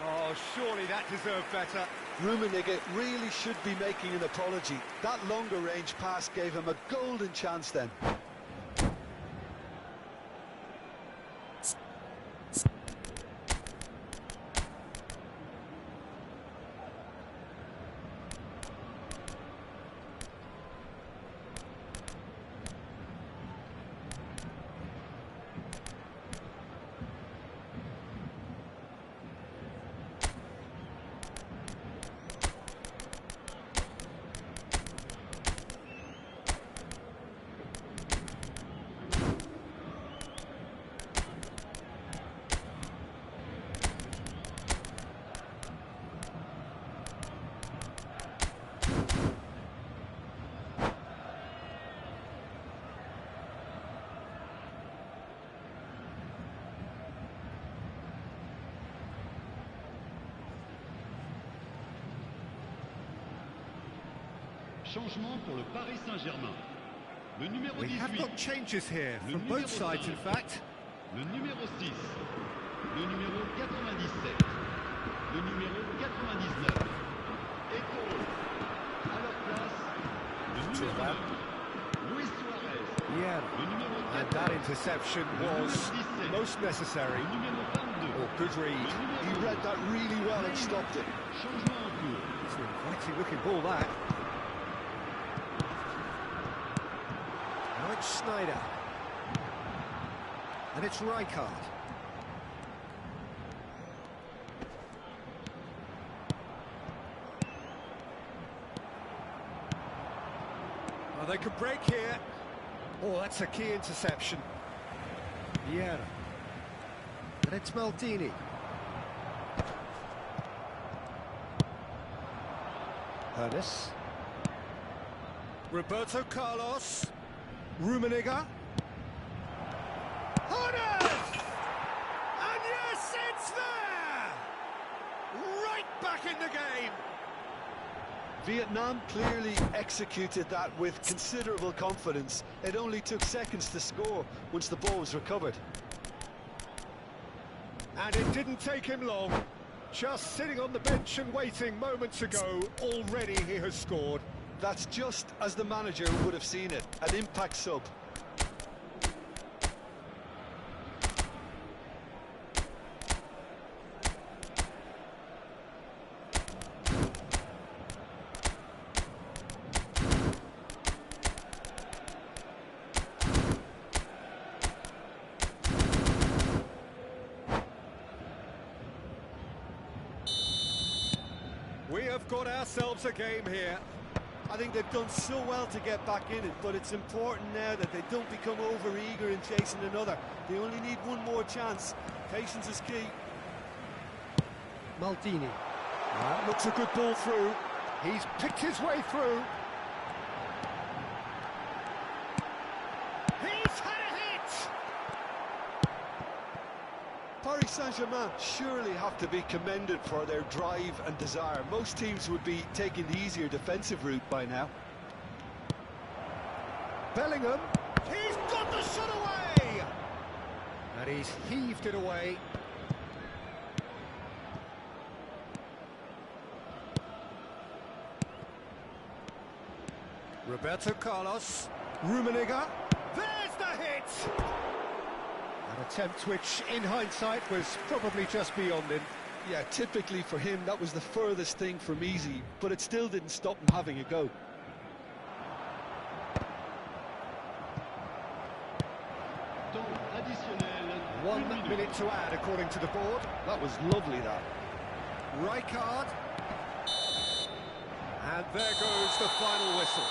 Oh, surely that deserved better.
Rummenigge really should be making an apology. That longer range pass gave him a golden chance then.
Changement pour le Paris Saint-Germain. Le numéro 18.
We have got changes here from both sides, in fact.
Le numéro 6. Le numéro 97. Le numéro 99. Eto'o. À leur place, le numéro 9. Luis Suarez.
Yeah,
Le numéro 14.
and that interception was most necessary.
Le numéro 22.
Oh, good read.
He read that really well and stopped it.
Changement en cours.
It's an inviting looking ball, that. Now it's Snyder. And it's Rijkaard. Oh, they could break here. Oh, that's a key interception. Vieira. And it's Maldini. Ernest. Roberto Carlos. Rummenigge. Ernest! And yes, it's there! Right back in the game.
Vietnam clearly executed that with considerable confidence. It only took seconds to score once the ball was recovered.
And it didn't take him long. Just sitting on the bench and waiting moments ago, already he has scored.
That's just as the manager would have seen it, an impact sub.
We have got ourselves a game here.
I think they've done so well to get back in it, but it's important now that they don't become over-eager in chasing another. They only need one more chance. Patience is key.
Maldini. That looks a good ball through. He's picked his way through. He's had a hit!
Paris Saint-Germain surely have to be commended for their drive and desire. Most teams would be taking the easier defensive route by now.
Bellingham. He's got the shot away! And he's heaved it away. Roberto Carlos. Rummenigge. There's the hit! An attempt which, in hindsight, was probably just beyond him.
Yeah, typically for him, that was the furthest thing from easy, but it still didn't stop him having a go.
Temps additionnel.
1 minute to add, according to the board.
That was lovely, that.
Rijkaard. And there goes the final whistle.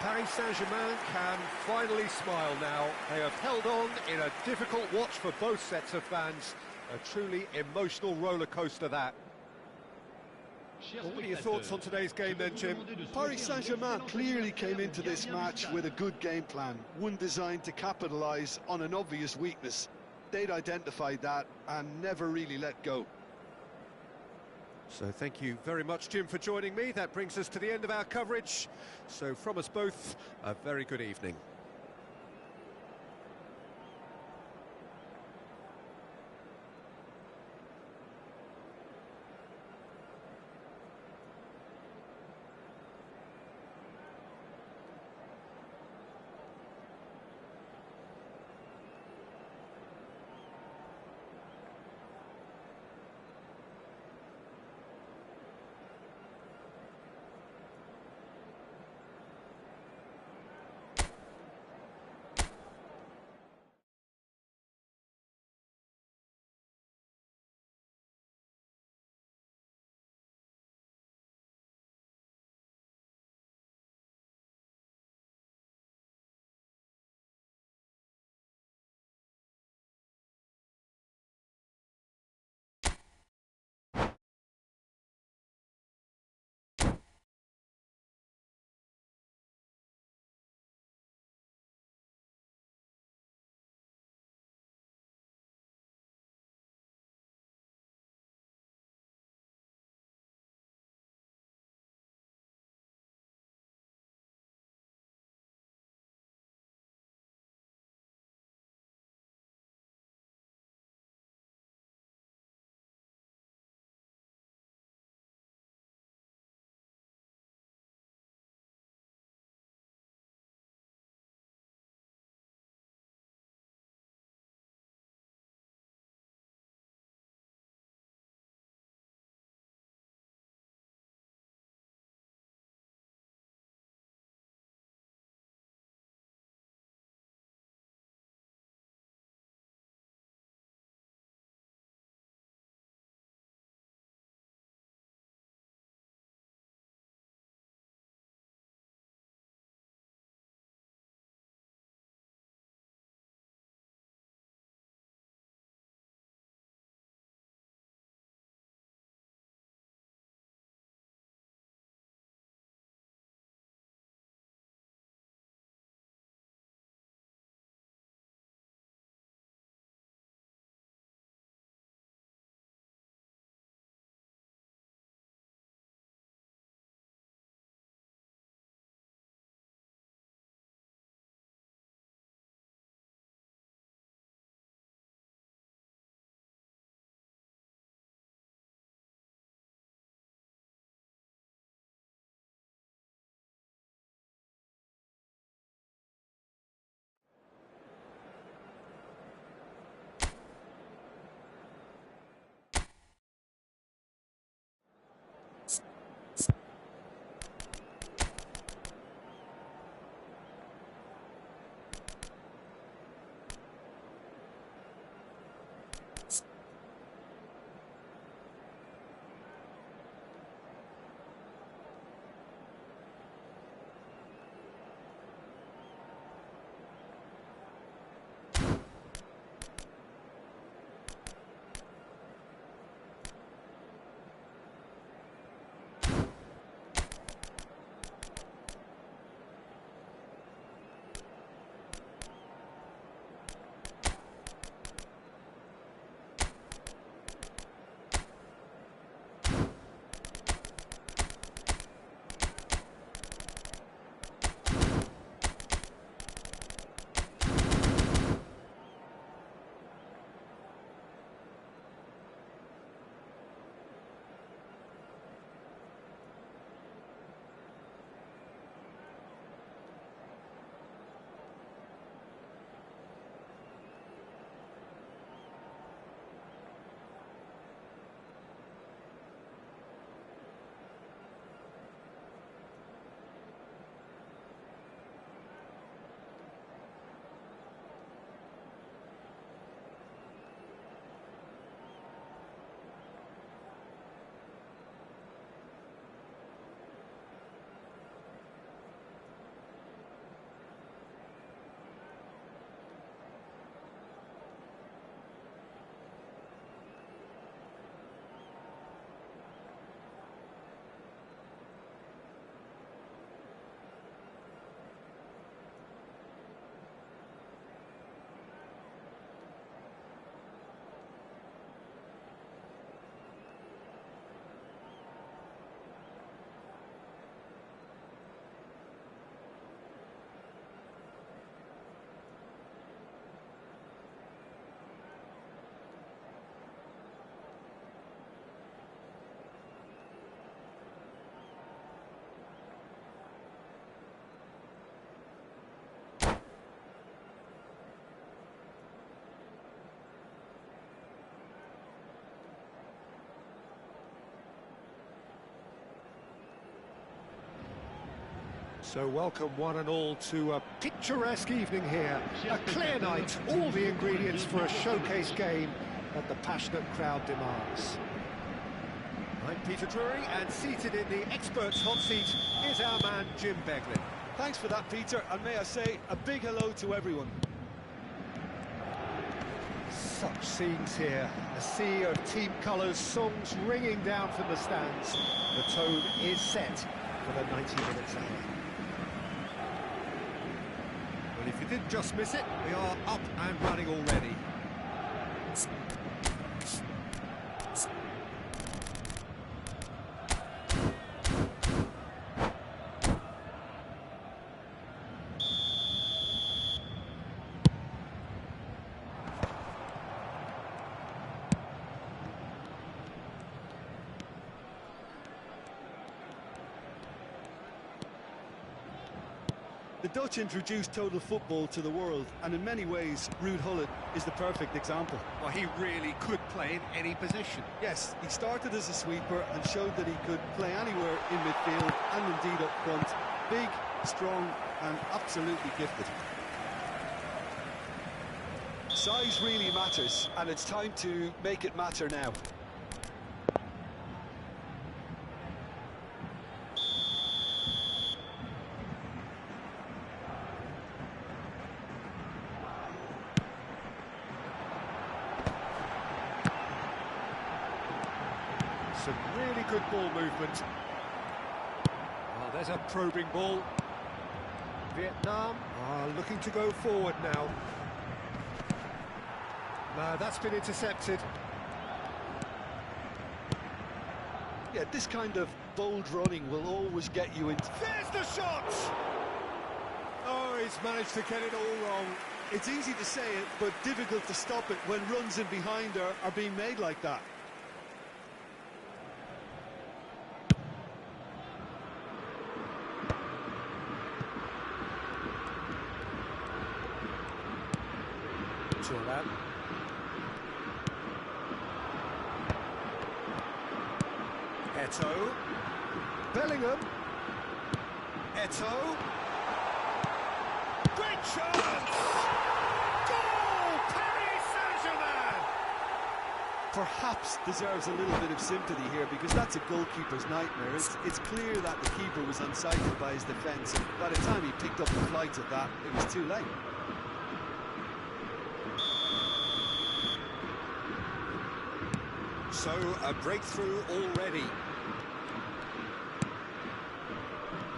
Paris Saint-Germain can finally smile now. They have held on in a difficult watch for both sets of fans. A truly emotional roller coaster, that. What are your thoughts on today's game then, Jim?
Paris Saint-Germain clearly came into this match with a good game plan, one designed to capitalise on an obvious weakness. They'd identified that and never really let go.
So thank you very much, Jim, for joining me. That brings us to the end of our coverage. So from us both, a very good evening.
So welcome one and all to a picturesque evening here. A clear night, all the ingredients for a showcase game that the passionate crowd demands. I'm Peter Drury, and seated in the experts' hot seat is our man Jim Beglin.
Thanks for that, Peter, and may I say a big hello to everyone.
Such scenes here, a sea of team colours, songs ringing down from the stands. The tone is set for the 90 minutes ahead. Well, if you did just miss it, we are up and running already.
The Dutch introduced total football to the world, and in many ways, Ruud Gullit is the perfect example.
Well, he really could play in any position.
Yes, he started as a sweeper and showed that he could play anywhere in midfield and indeed up front. Big, strong and absolutely gifted. Size really matters, and it's time to make it matter now.
Some really good ball movement. Well, there's a probing ball. Vietnam are looking to go forward now. No, that's been intercepted.
Yeah, this kind of bold running will always get you into...
There's the shot! Oh, he's managed to get it all wrong.
It's easy to say it, but difficult to stop it when runs in behind are being made like that.
That. Eto'o. Bellingham. Eto'o. Great chance! Goal! Paris Saint-Germain!
Perhaps deserves a little bit of sympathy here, because that's a goalkeeper's nightmare. It's clear that the keeper was unsighted by his defence, and by the time he picked up the flight of that, it was too late.
So, a breakthrough already.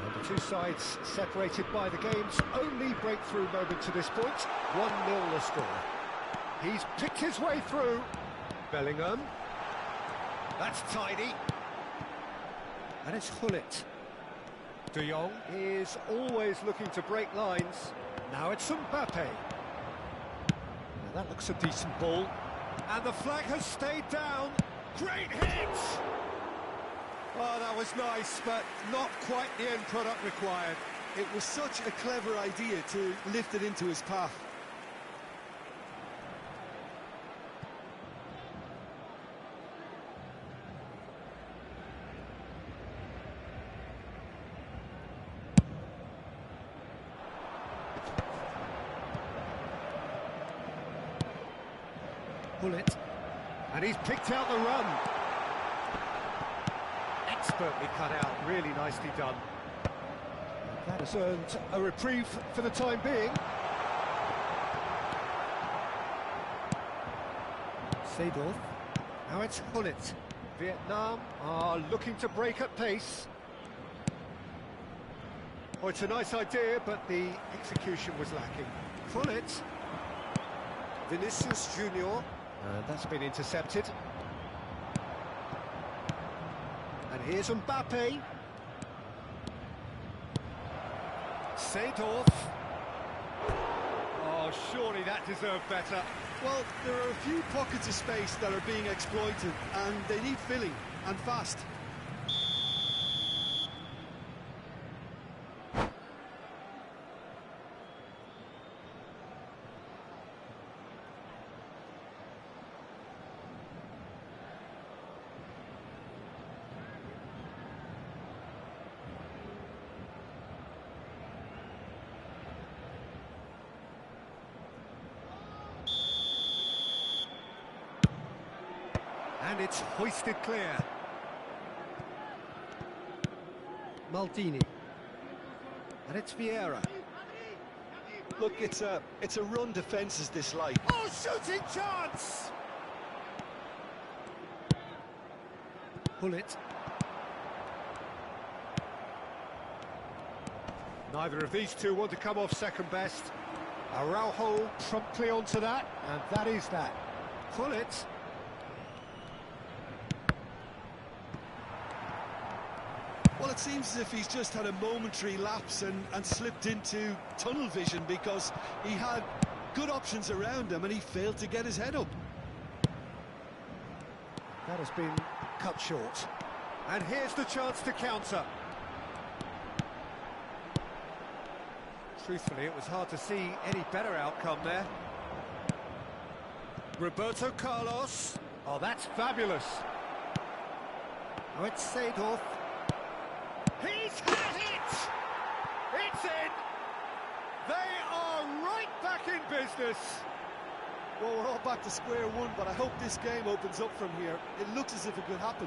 And the two sides separated by the game's only breakthrough moment to this point. 1-0 the score. He's picked his way through. Bellingham. That's tidy. And it's Gullit. De Jong is always looking to break lines. Now it's Mbappe. Now that looks a decent ball. And the flag has stayed down. Great hit! Oh, that was nice, but not quite the end product required.
It was such a clever idea to lift it into his path.
Gullit. And he's picked out the run. Expertly cut out, really nicely done. That has earned a reprieve for the time being. Seedorf. Now it's Gullit. Vietnam are looking to break at pace. Oh, it's a nice idea, but the execution was lacking. Gullit. Vinicius Junior. That's been intercepted. And here's Mbappe. Seedorf. Oh, surely that deserved better.
Well, there are a few pockets of space that are being exploited, and they need filling, and fast.
And it's hoisted clear. Maldini. And it's Vieira.
Look, it's a run defence is this light.
Oh, shooting chance! Pull it. Neither of these two want to come off second best. Araujo promptly onto that, and that is that. Pull it.
Well, it seems as if he's just had a momentary lapse and slipped into tunnel vision, because he had good options around him and he failed to get his head up.
That has been cut short. And here's the chance to counter. Truthfully, it was hard to see any better outcome there. Roberto Carlos. Oh, that's fabulous. Oh, it's Seedorf. He's had it! It's in! They are right back in business.
Well, we're all back to square one, but I hope this game opens up from here. It looks as if it could happen.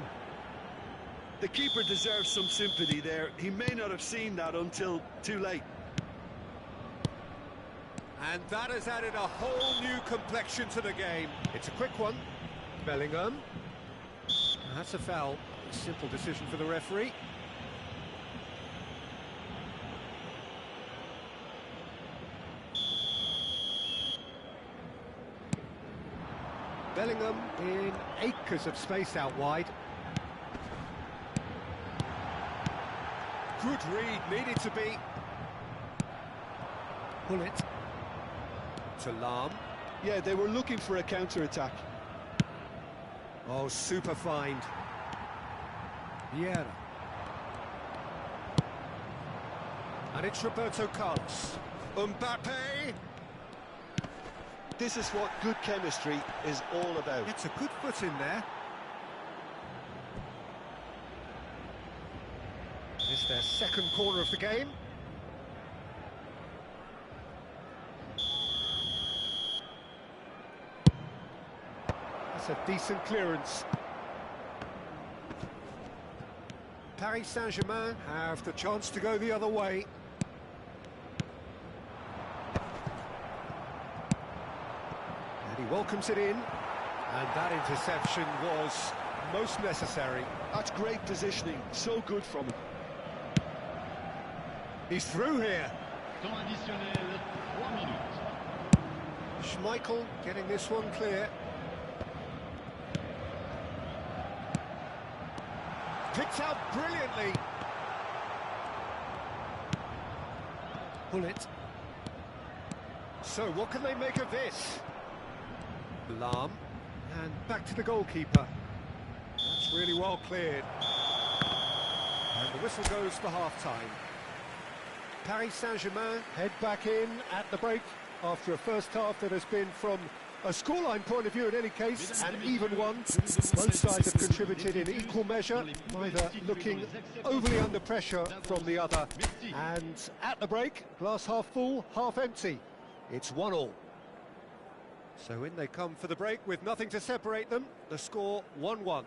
The keeper deserves some sympathy there. He may not have seen that until too late.
And that has added a whole new complexion to the game. It's a quick one. Bellingham. That's a foul. Simple decision for the referee. Bellingham in acres of space out wide. Good read, needed to be. Pull it. To Lahm.
Yeah, they were looking for a counter-attack.
Oh, super find. Vieira. And it's Roberto Carlos. Mbappe.
This is what good chemistry is all about.
It's a good foot in there. It's their second corner of the game. That's a decent clearance. Paris Saint-Germain have the chance to go the other way. And he welcomes it in. And that interception was most necessary.
That's great positioning, so good from him.
He's through here.
Temps additionnel, 3 minutes.
Schmeichel getting this one clear. Picked out brilliantly. Pull it. So what can they make of this? Lahm. And back to the goalkeeper. That's really well cleared. And the whistle goes for half-time. Paris Saint-Germain head back in at the break after a first half that has been, from a scoreline point of view in any case, an even one. Both sides have contributed in equal measure, neither looking overly under pressure from the other. And at the break, glass half full, half empty. It's 1-1. So in they come for the break with nothing to separate them. The score 1-1.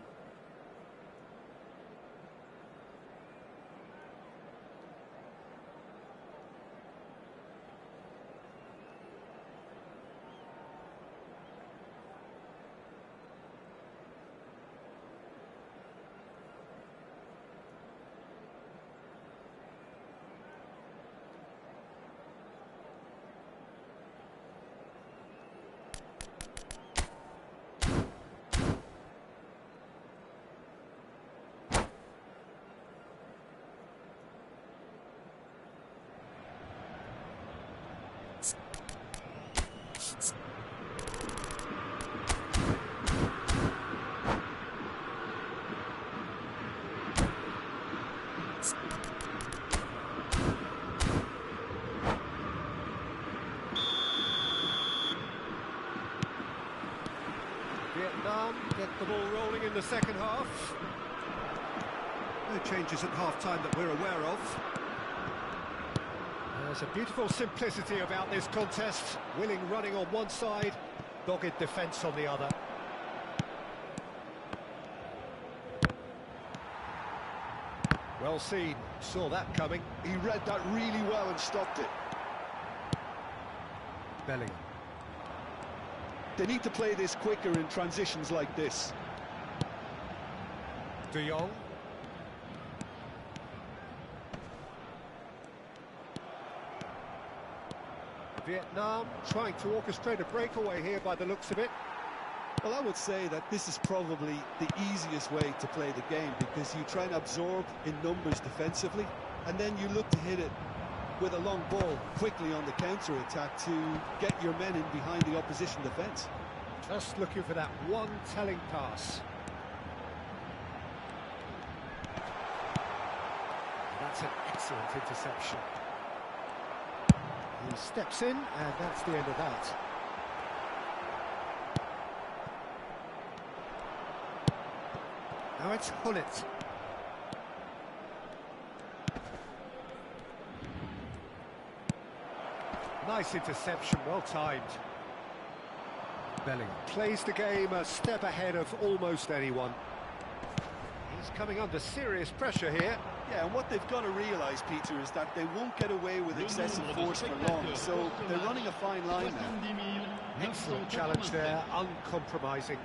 Vietnam get the ball rolling in the second half. No changes at half-time that we're aware of. There's a beautiful simplicity about this contest. Willing running on one side, dogged defence on the other.
Well seen, saw that coming.
He read that really well and stopped it.
Bellingham.
They need to play this quicker in transitions like this.
De Jong. Vietnam trying to orchestrate a breakaway here by the looks of it.
Well, I would say that this is probably the easiest way to play the game, because you try and absorb in numbers defensively, and then you look to hit it with a long ball quickly on the counter-attack to get your men in behind the opposition defence.
Just looking for that one telling pass. That's an excellent interception. He steps in, and that's the end of that. Now it's Hullet. Nice interception, well timed. Bellingham plays the game a step ahead of almost anyone. He's coming under serious pressure here.
Yeah, and what they've got to realise, Peter, is that they won't get away with excessive force for long, so they're running a fine line now.
Excellent challenge there, uncompromising.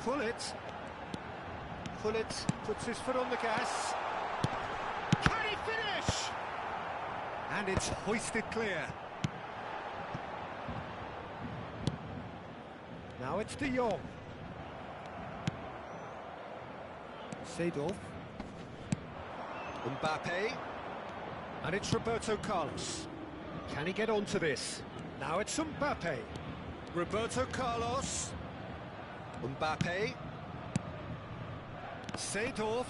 Hullet puts his foot on the gas. Can he finish? And it's hoisted clear. Now it's De Jong. Seedorf. Mbappe. And it's Roberto Carlos. Can he get onto this? Now it's Mbappe. Roberto Carlos. Mbappe. Seedorf.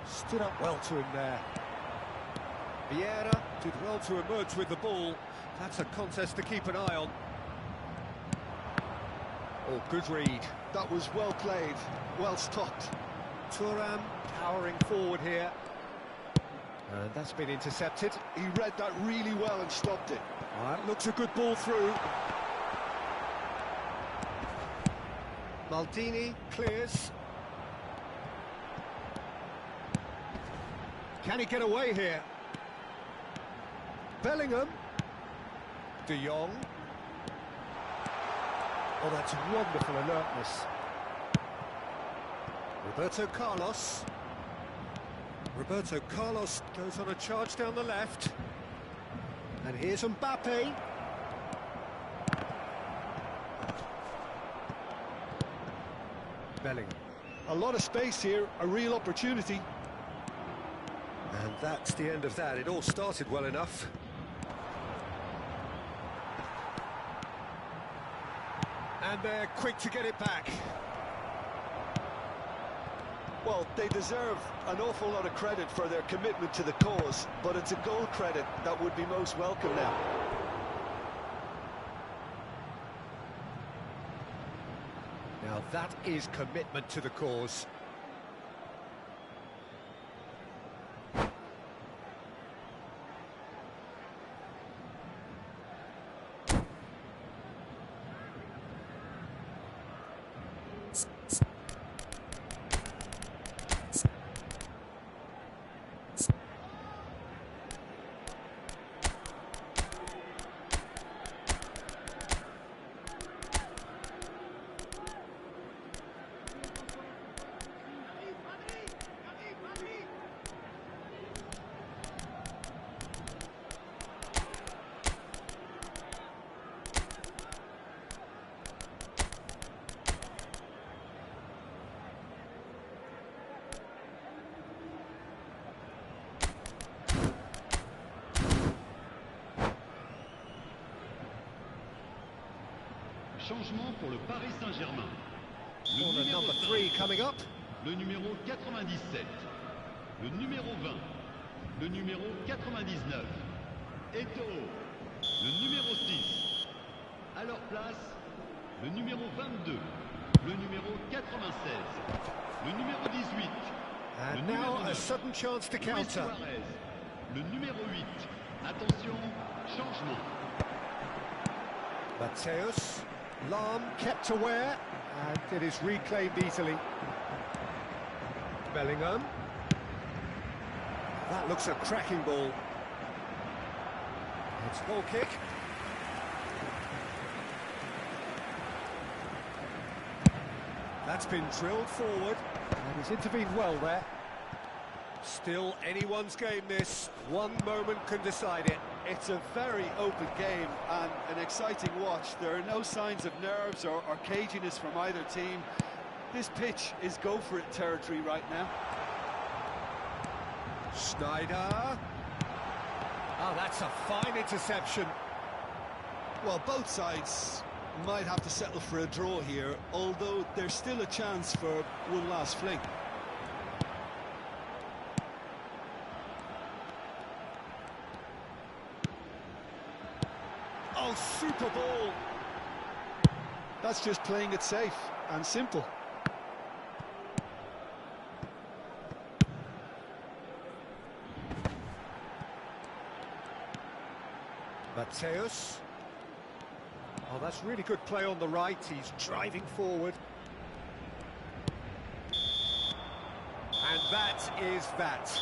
Stood up well to him there. Vieira did well to emerge with the ball. That's a contest to keep an eye on. Oh, good read.
That was well played, well stopped.
Thuram powering forward here. And that's been intercepted.
He read that really well and stopped it.
That looks a good ball through. Maldini clears. Can he get away here? Bellingham. De Jong. Oh, that's wonderful alertness. Roberto Carlos. Roberto Carlos goes on a charge down the left. And here's Mbappe. Bellingham.
A lot of space here, a real opportunity.
And that's the end of that. It all started well enough. And they're quick to get it back.
Well, they deserve an awful lot of credit for their commitment to the cause, but it's a goal credit that would be most welcome now.
Now that is commitment to the cause.
Changement pour le Paris Saint-Germain.
Corner number 3 coming up.
Le numéro 97, le numéro 20, le numéro 99, Eto'o, le numéro 6. À leur place, le numéro 22, le numéro 96, le numéro 18.
And now a sudden chance to counter.
Le numéro 8. Attention, changement.
Mateus, Lahm kept aware, and it is reclaimed easily. Bellingham,
That looks a cracking ball. It's goal kick. That's been drilled forward, and he's intervened well there. Still anyone's game this. One moment can decide it.
It's a very open game and an exciting watch. There are no signs of nerves or caginess from either team. This pitch is go-for-it territory right now.
Schneider. Oh, that's a fine interception.
Well, both sides might have to settle for a draw here, although there's still a chance for one last fling.
Oh, super ball.
That's just playing it safe and simple.
Mateus. Oh, that's really good play on the right. He's driving forward. And that is that.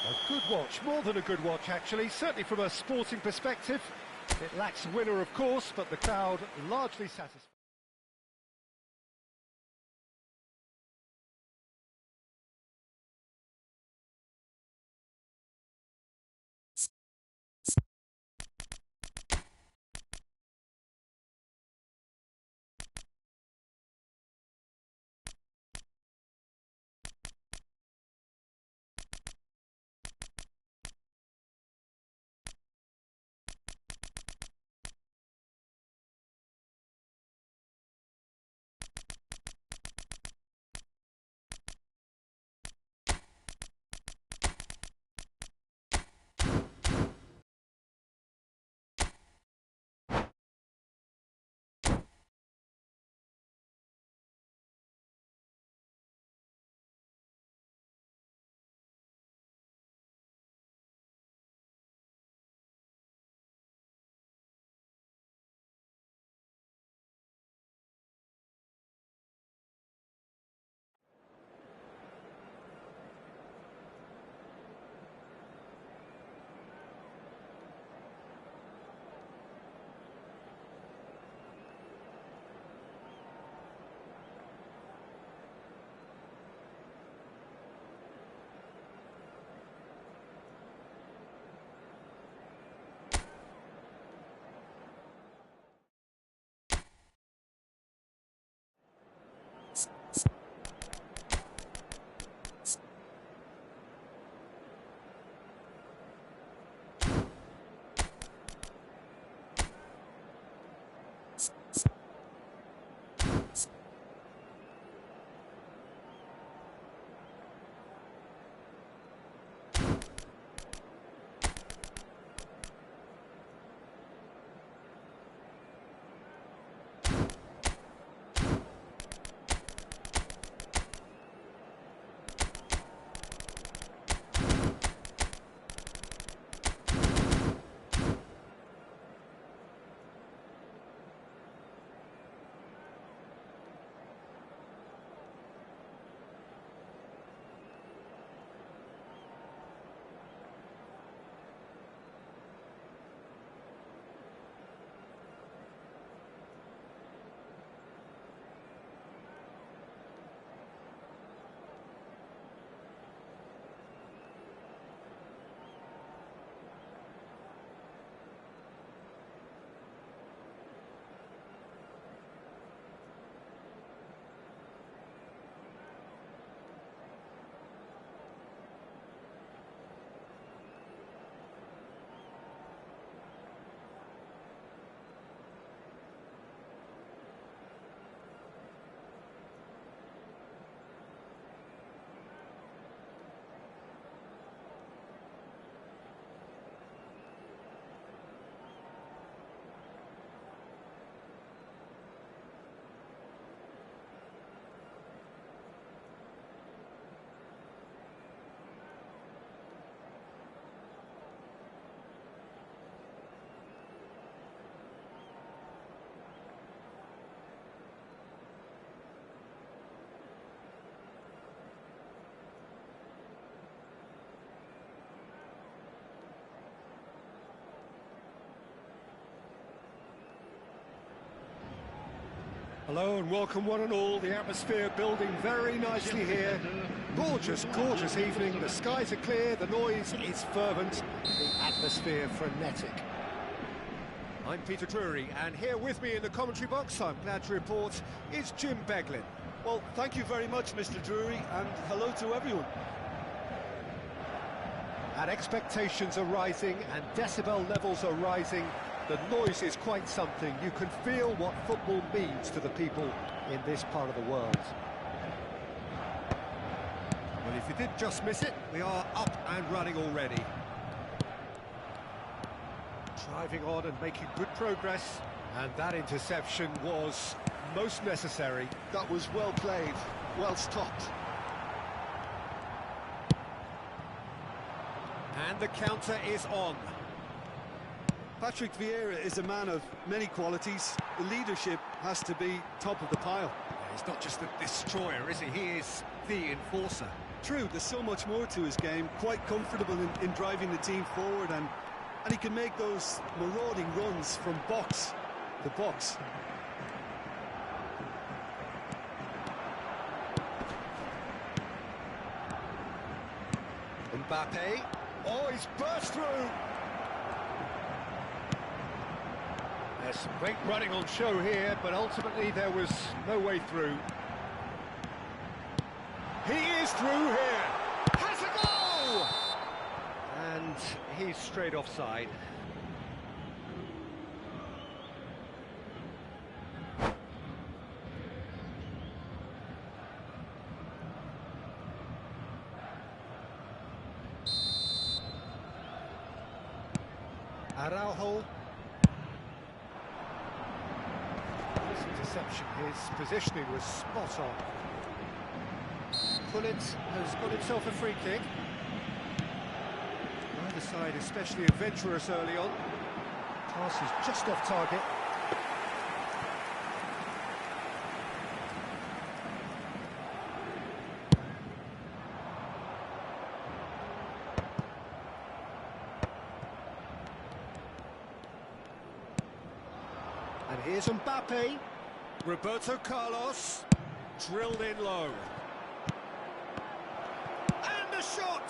A good watch, more than a good watch, actually. Certainly from a sporting perspective. It lacks a winner, of course, but the crowd largely satisfied. Hello and welcome one and all. The atmosphere building very nicely here. Gorgeous, gorgeous evening. The skies are clear, the noise is fervent, the atmosphere frenetic. I'm Peter Drury, and here with me in the commentary box, I'm glad to report, is Jim Beglin.
Well, thank you very much, Mr. Drury, and hello to everyone.
And expectations are rising and decibel levels are rising. The noise is quite something. You can feel what football means to the people in this part of the world. Well, if you did just miss it, we are up and running already. Driving on and making good progress, and that interception was most necessary.
That was well played, well stopped.
And the counter is on.
Patrick Vieira is a man of many qualities. The leadership has to be top of the pile.
He's not just a destroyer, is he? He is the enforcer.
True, there's so much more to his game. Quite comfortable in driving the team forward, and he can make those marauding runs from box to box.
Mbappe. Oh, he's burst through. There's some great running on show here, but ultimately there was no way through. He is through here. Has a goal! And he's straight offside. Araujo. This interception, his positioning was spot on. Pullet has got himself a free kick. Neither side especially adventurous early on. Pass is just off target. And here's Mbappe. Roberto Carlos. Drilled in low. And the shot!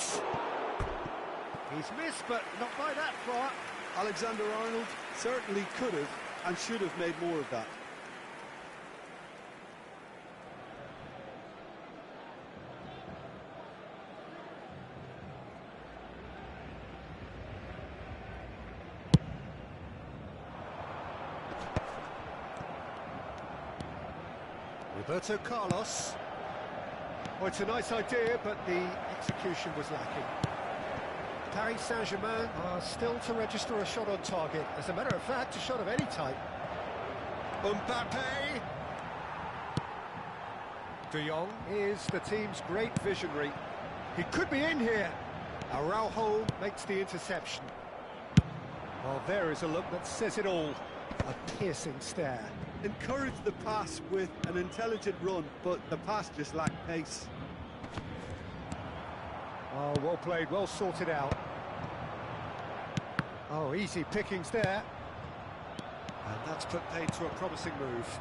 He's missed, but not by that far.
Alexander-Arnold certainly could have and should have made more of that.
Roberto Carlos. Well, it's a nice idea, but the execution was lacking. Paris Saint-Germain are still to register a shot on target. As a matter of fact, a shot of any type. Mbappe! De Jong is the team's great visionary. He could be in here. Araujo makes the interception. Well, there is a look that says it all. A piercing stare.
Encouraged the pass with an intelligent run, but the pass just lacked pace.
Oh, well played, well sorted out. Oh, easy pickings there. And that's put paid to a promising move.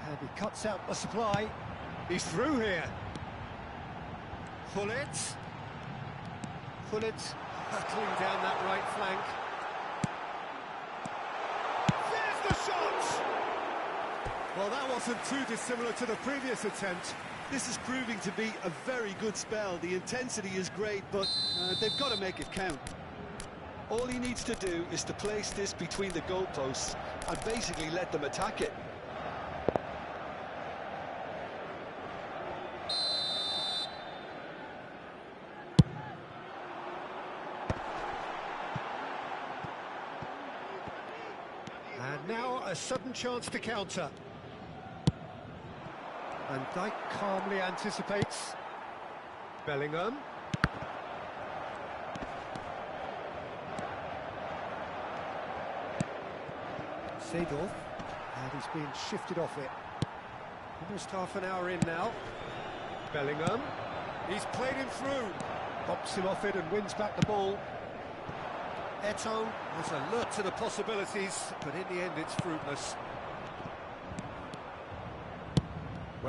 And he cuts out the supply. He's through here. Pullet. Pullet hurtling down that right flank. There's the shot! Well, that wasn't too dissimilar to the previous attempt.
This is proving to be a very good spell. The intensity is great, but they've got to make it count. All he needs to do is to place this between the goalposts and basically let them attack it.
And now a sudden chance to counter. And Dijk calmly anticipates. Bellingham. Seedorf. And he's been shifted off it. Almost half an hour in now. Bellingham. He's played him through. Bops him off it and wins back the ball. Eto'o was alert to the possibilities, but in the end it's fruitless.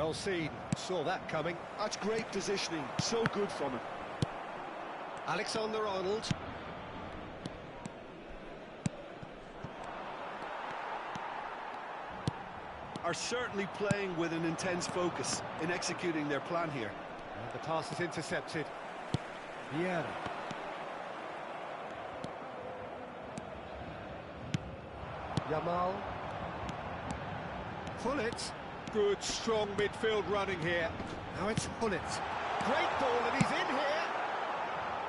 Well seen, saw that coming.
That's great positioning, so good from him.
Alexander-Arnold.
Are certainly playing with an intense focus in executing their plan here.
And the pass is intercepted. Vieira. Yamal. Hullet. Good, strong midfield running here. Now it's Hullet. Great ball, and he's in here.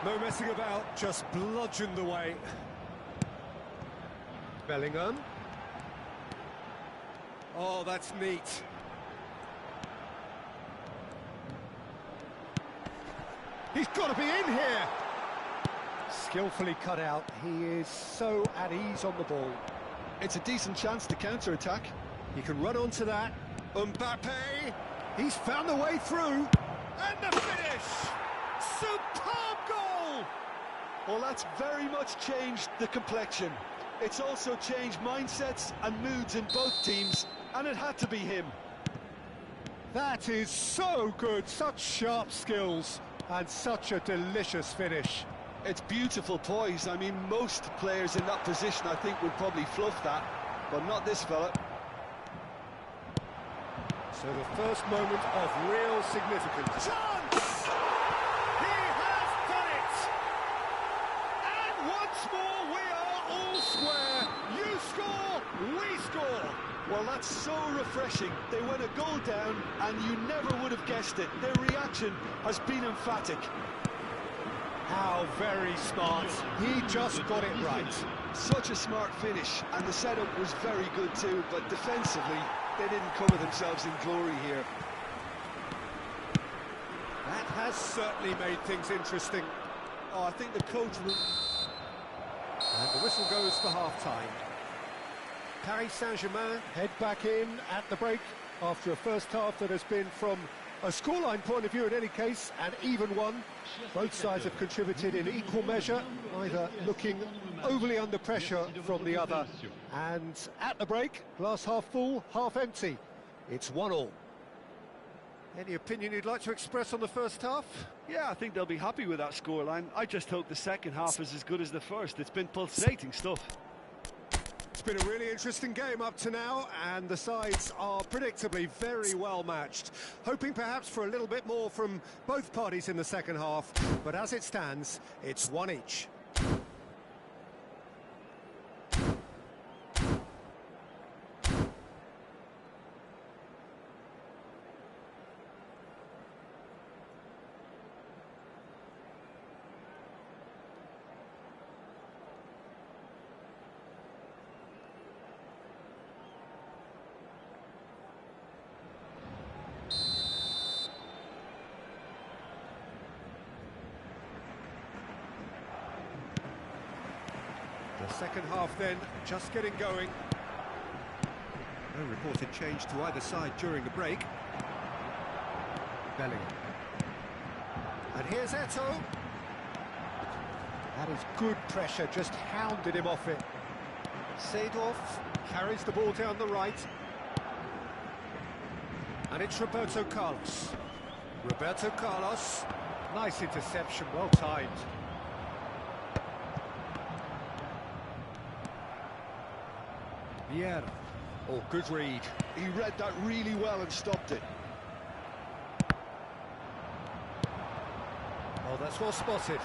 No messing about, just bludgeoned away. Bellingham. Oh, that's neat. He's got to be in here. Skillfully cut out. He is so at ease on the ball.
It's a decent chance to counter-attack.
He can run onto that. Mbappe. He's found a way through. And the finish. Superb goal.
Well, that's very much changed the complexion. It's also changed mindsets and moods in both teams, and it had to be him.
That is so good, such sharp skills, and such a delicious finish.
It's beautiful poise. I mean, most players in that position, I think, would probably fluff that, but not this fella.
So the first moment of real significance. Chance! He has done it! And once more we are all square. You score, we score.
Well, that's so refreshing. They went a goal down, and you never would have guessed it. Their reaction has been emphatic.
How very smart. He just got it right.
Such a smart finish, and the setup was very good too, but defensively, they didn't cover themselves in glory here.
That has certainly made things interesting.
Oh, I think the coach will...
And the whistle goes for half-time. Paris Saint-Germain head back in at the break after a first half that has been, from a scoreline point of view in any case, an even one. Both sides have contributed in equal measure, either looking overly under pressure from the other. And at the break, glass half full, half empty. It's 1-1. Any opinion you'd like to express on the first half?
Yeah, I think they'll be happy with that scoreline. I just hope the second half is as good as the first. It's been pulsating stuff.
It's been a really interesting game up to now, and the sides are predictably very well matched. Hoping perhaps for a little bit more from both parties in the second half, but as it stands, it's one each. The second half then, just getting going. No reported change to either side during the break. Bellingham. And here's Eto'o. That is good pressure, just hounded him off it. Seedorf carries the ball down the right. And it's Roberto Carlos. Roberto Carlos. Nice interception, well timed. Vieira. Oh, good read.
He read that really well and stopped it.
Oh, that's well spotted.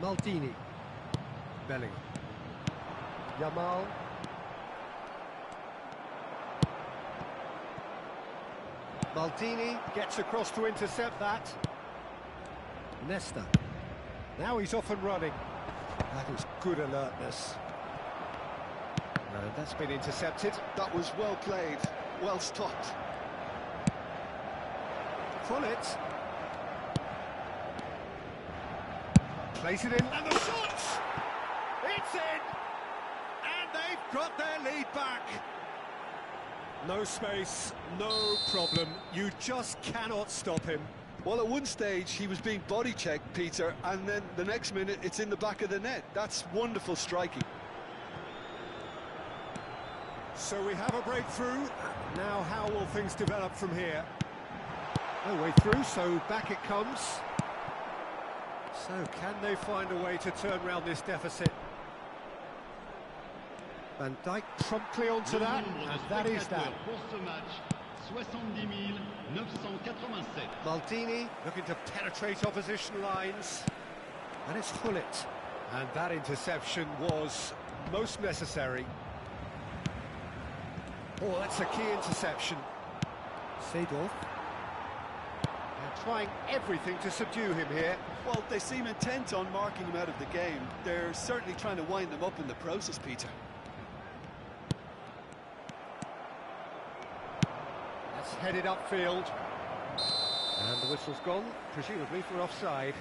Maldini. Bellingham. Yamal. Maldini gets across to intercept that. Nesta. Now he's off and running. That is good alertness. No, that's been intercepted.
That was well played, well stopped.
Hullet. Plays it in, and the shot! It's in! And they've got their lead back. No space, no problem. You just cannot stop him.
Well, at one stage, he was being body-checked, Peter, and then the next minute, it's in the back of the net. That's wonderful striking.
So we have a breakthrough.
Now how will things develop from here? No way through, so back it comes. So can they find a way to turn around this deficit? Van Dijk promptly onto that, and that is that. Maldini looking to penetrate opposition lines, and it's Gullit. And that interception was most necessary. Oh, that's a key interception. Seedorf. They're trying everything to subdue him here.
Well, they seem intent on marking him out of the game. They're certainly trying to wind them up in the process, Peter.
That's headed upfield. And the whistle's gone, presumably for offside.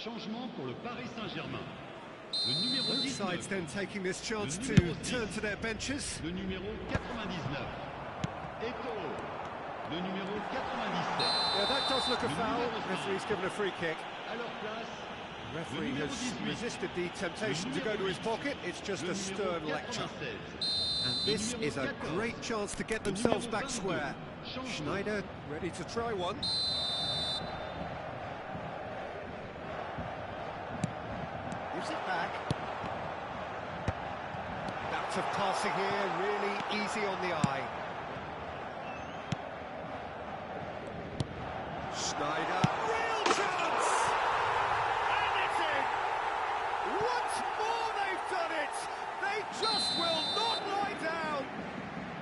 Changement pour le Paris Saint-Germain. Le numéro
Both
19.
sides then taking this chance to turn to their benches.
Le numéro 99. Eto'o. Le numéro 97.
Yeah, that does look a foul. Referee's given a free kick.
À leur place,
Referee has resisted the temptation to go to his pocket. It's just a stern lecture. And this is a great chance to get themselves back square. Schneider ready to try one. Gives it back. Bout of passing here, really easy on the eye. Schneider, real chance! And it's in! Once more they've done it! They just will not lie down!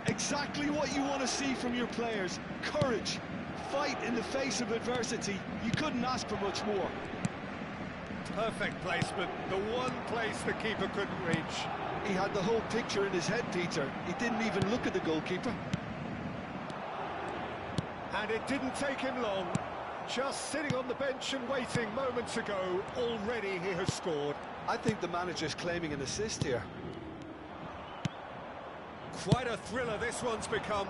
Exactly what you want to see from your players. Courage. Fight in the face of adversity. You couldn't ask for much more.
Perfect placement, the one place the keeper couldn't reach.
He had the whole picture in his head, Peter. He didn't even look at the goalkeeper.
And it didn't take him long. Just sitting on the bench and waiting moments ago, already he has scored.
I think the manager's claiming an assist here.
Quite a thriller this one's become.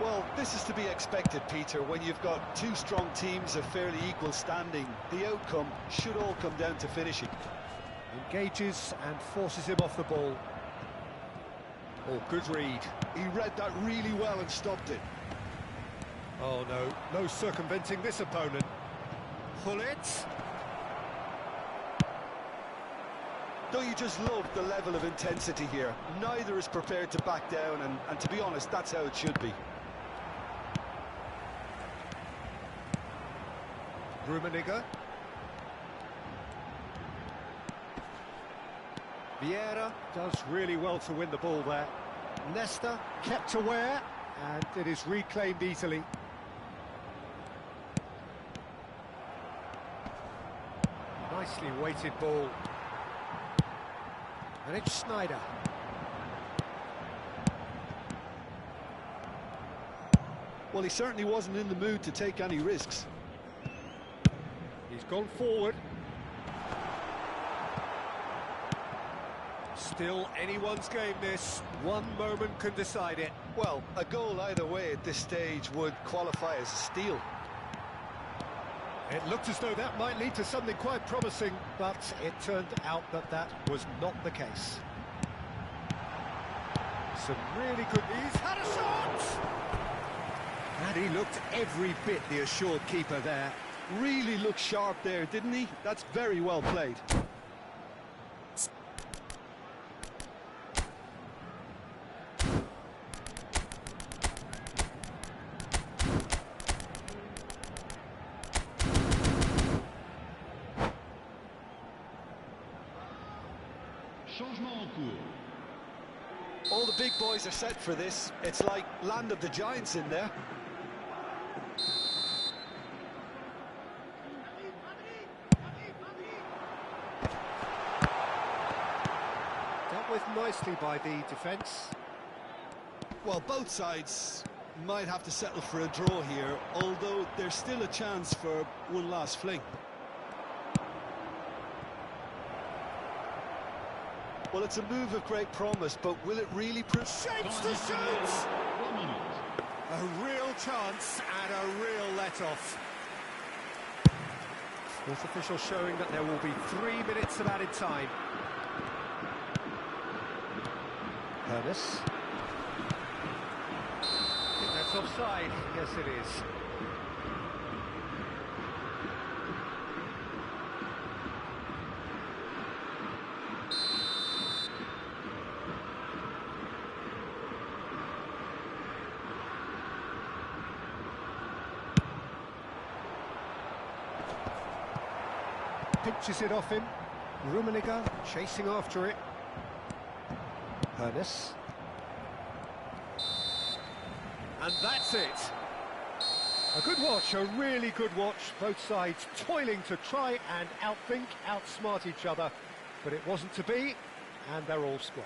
Well, this is to be expected, Peter. When you've got two strong teams of fairly equal standing, the outcome should all come down to finishing.
Engages and forces him off the ball. Oh, good read.
He read that really well and stopped it.
Oh no, no circumventing this opponent. Gullit.
Don't you just love the level of intensity here? Neither is prepared to back down, and to be honest, that's how it should be.
Rummenigge. Vieira does really well to win the ball there. Nesta kept aware, and it is reclaimed easily. Nicely weighted ball. And it's Schneider.
Well, he certainly wasn't in the mood to take any risks.
He's gone forward. Still anyone's game this. One moment can decide it.
Well, a goal either way at this stage would qualify as a steal.
It looked as though that might lead to something quite promising, but it turned out that that was not the case. Some really good... He's had a shot! And he looked every bit the assured keeper there.
Really looked sharp there, didn't he? That's very well played.
Changement en cours.
All the big boys are set for this. It's like land of the giants in there.
nicely by the defence.
Well, both sides might have to settle for a draw here, although there's still a chance for one last fling. Well, it's a move of great promise, but will it really prove...
Shapes to shoot!
1 minute.
A real chance and a real let-off. Fourth official showing that there will be 3 minutes of added time. Ernest. I think that's offside. Yes, it is. Pinches it off him. Rummenigge chasing after it. Ernest. And that's it. A good watch, a really good watch. Both sides toiling to try and outthink, outsmart each other. But it wasn't to be, and they're all square.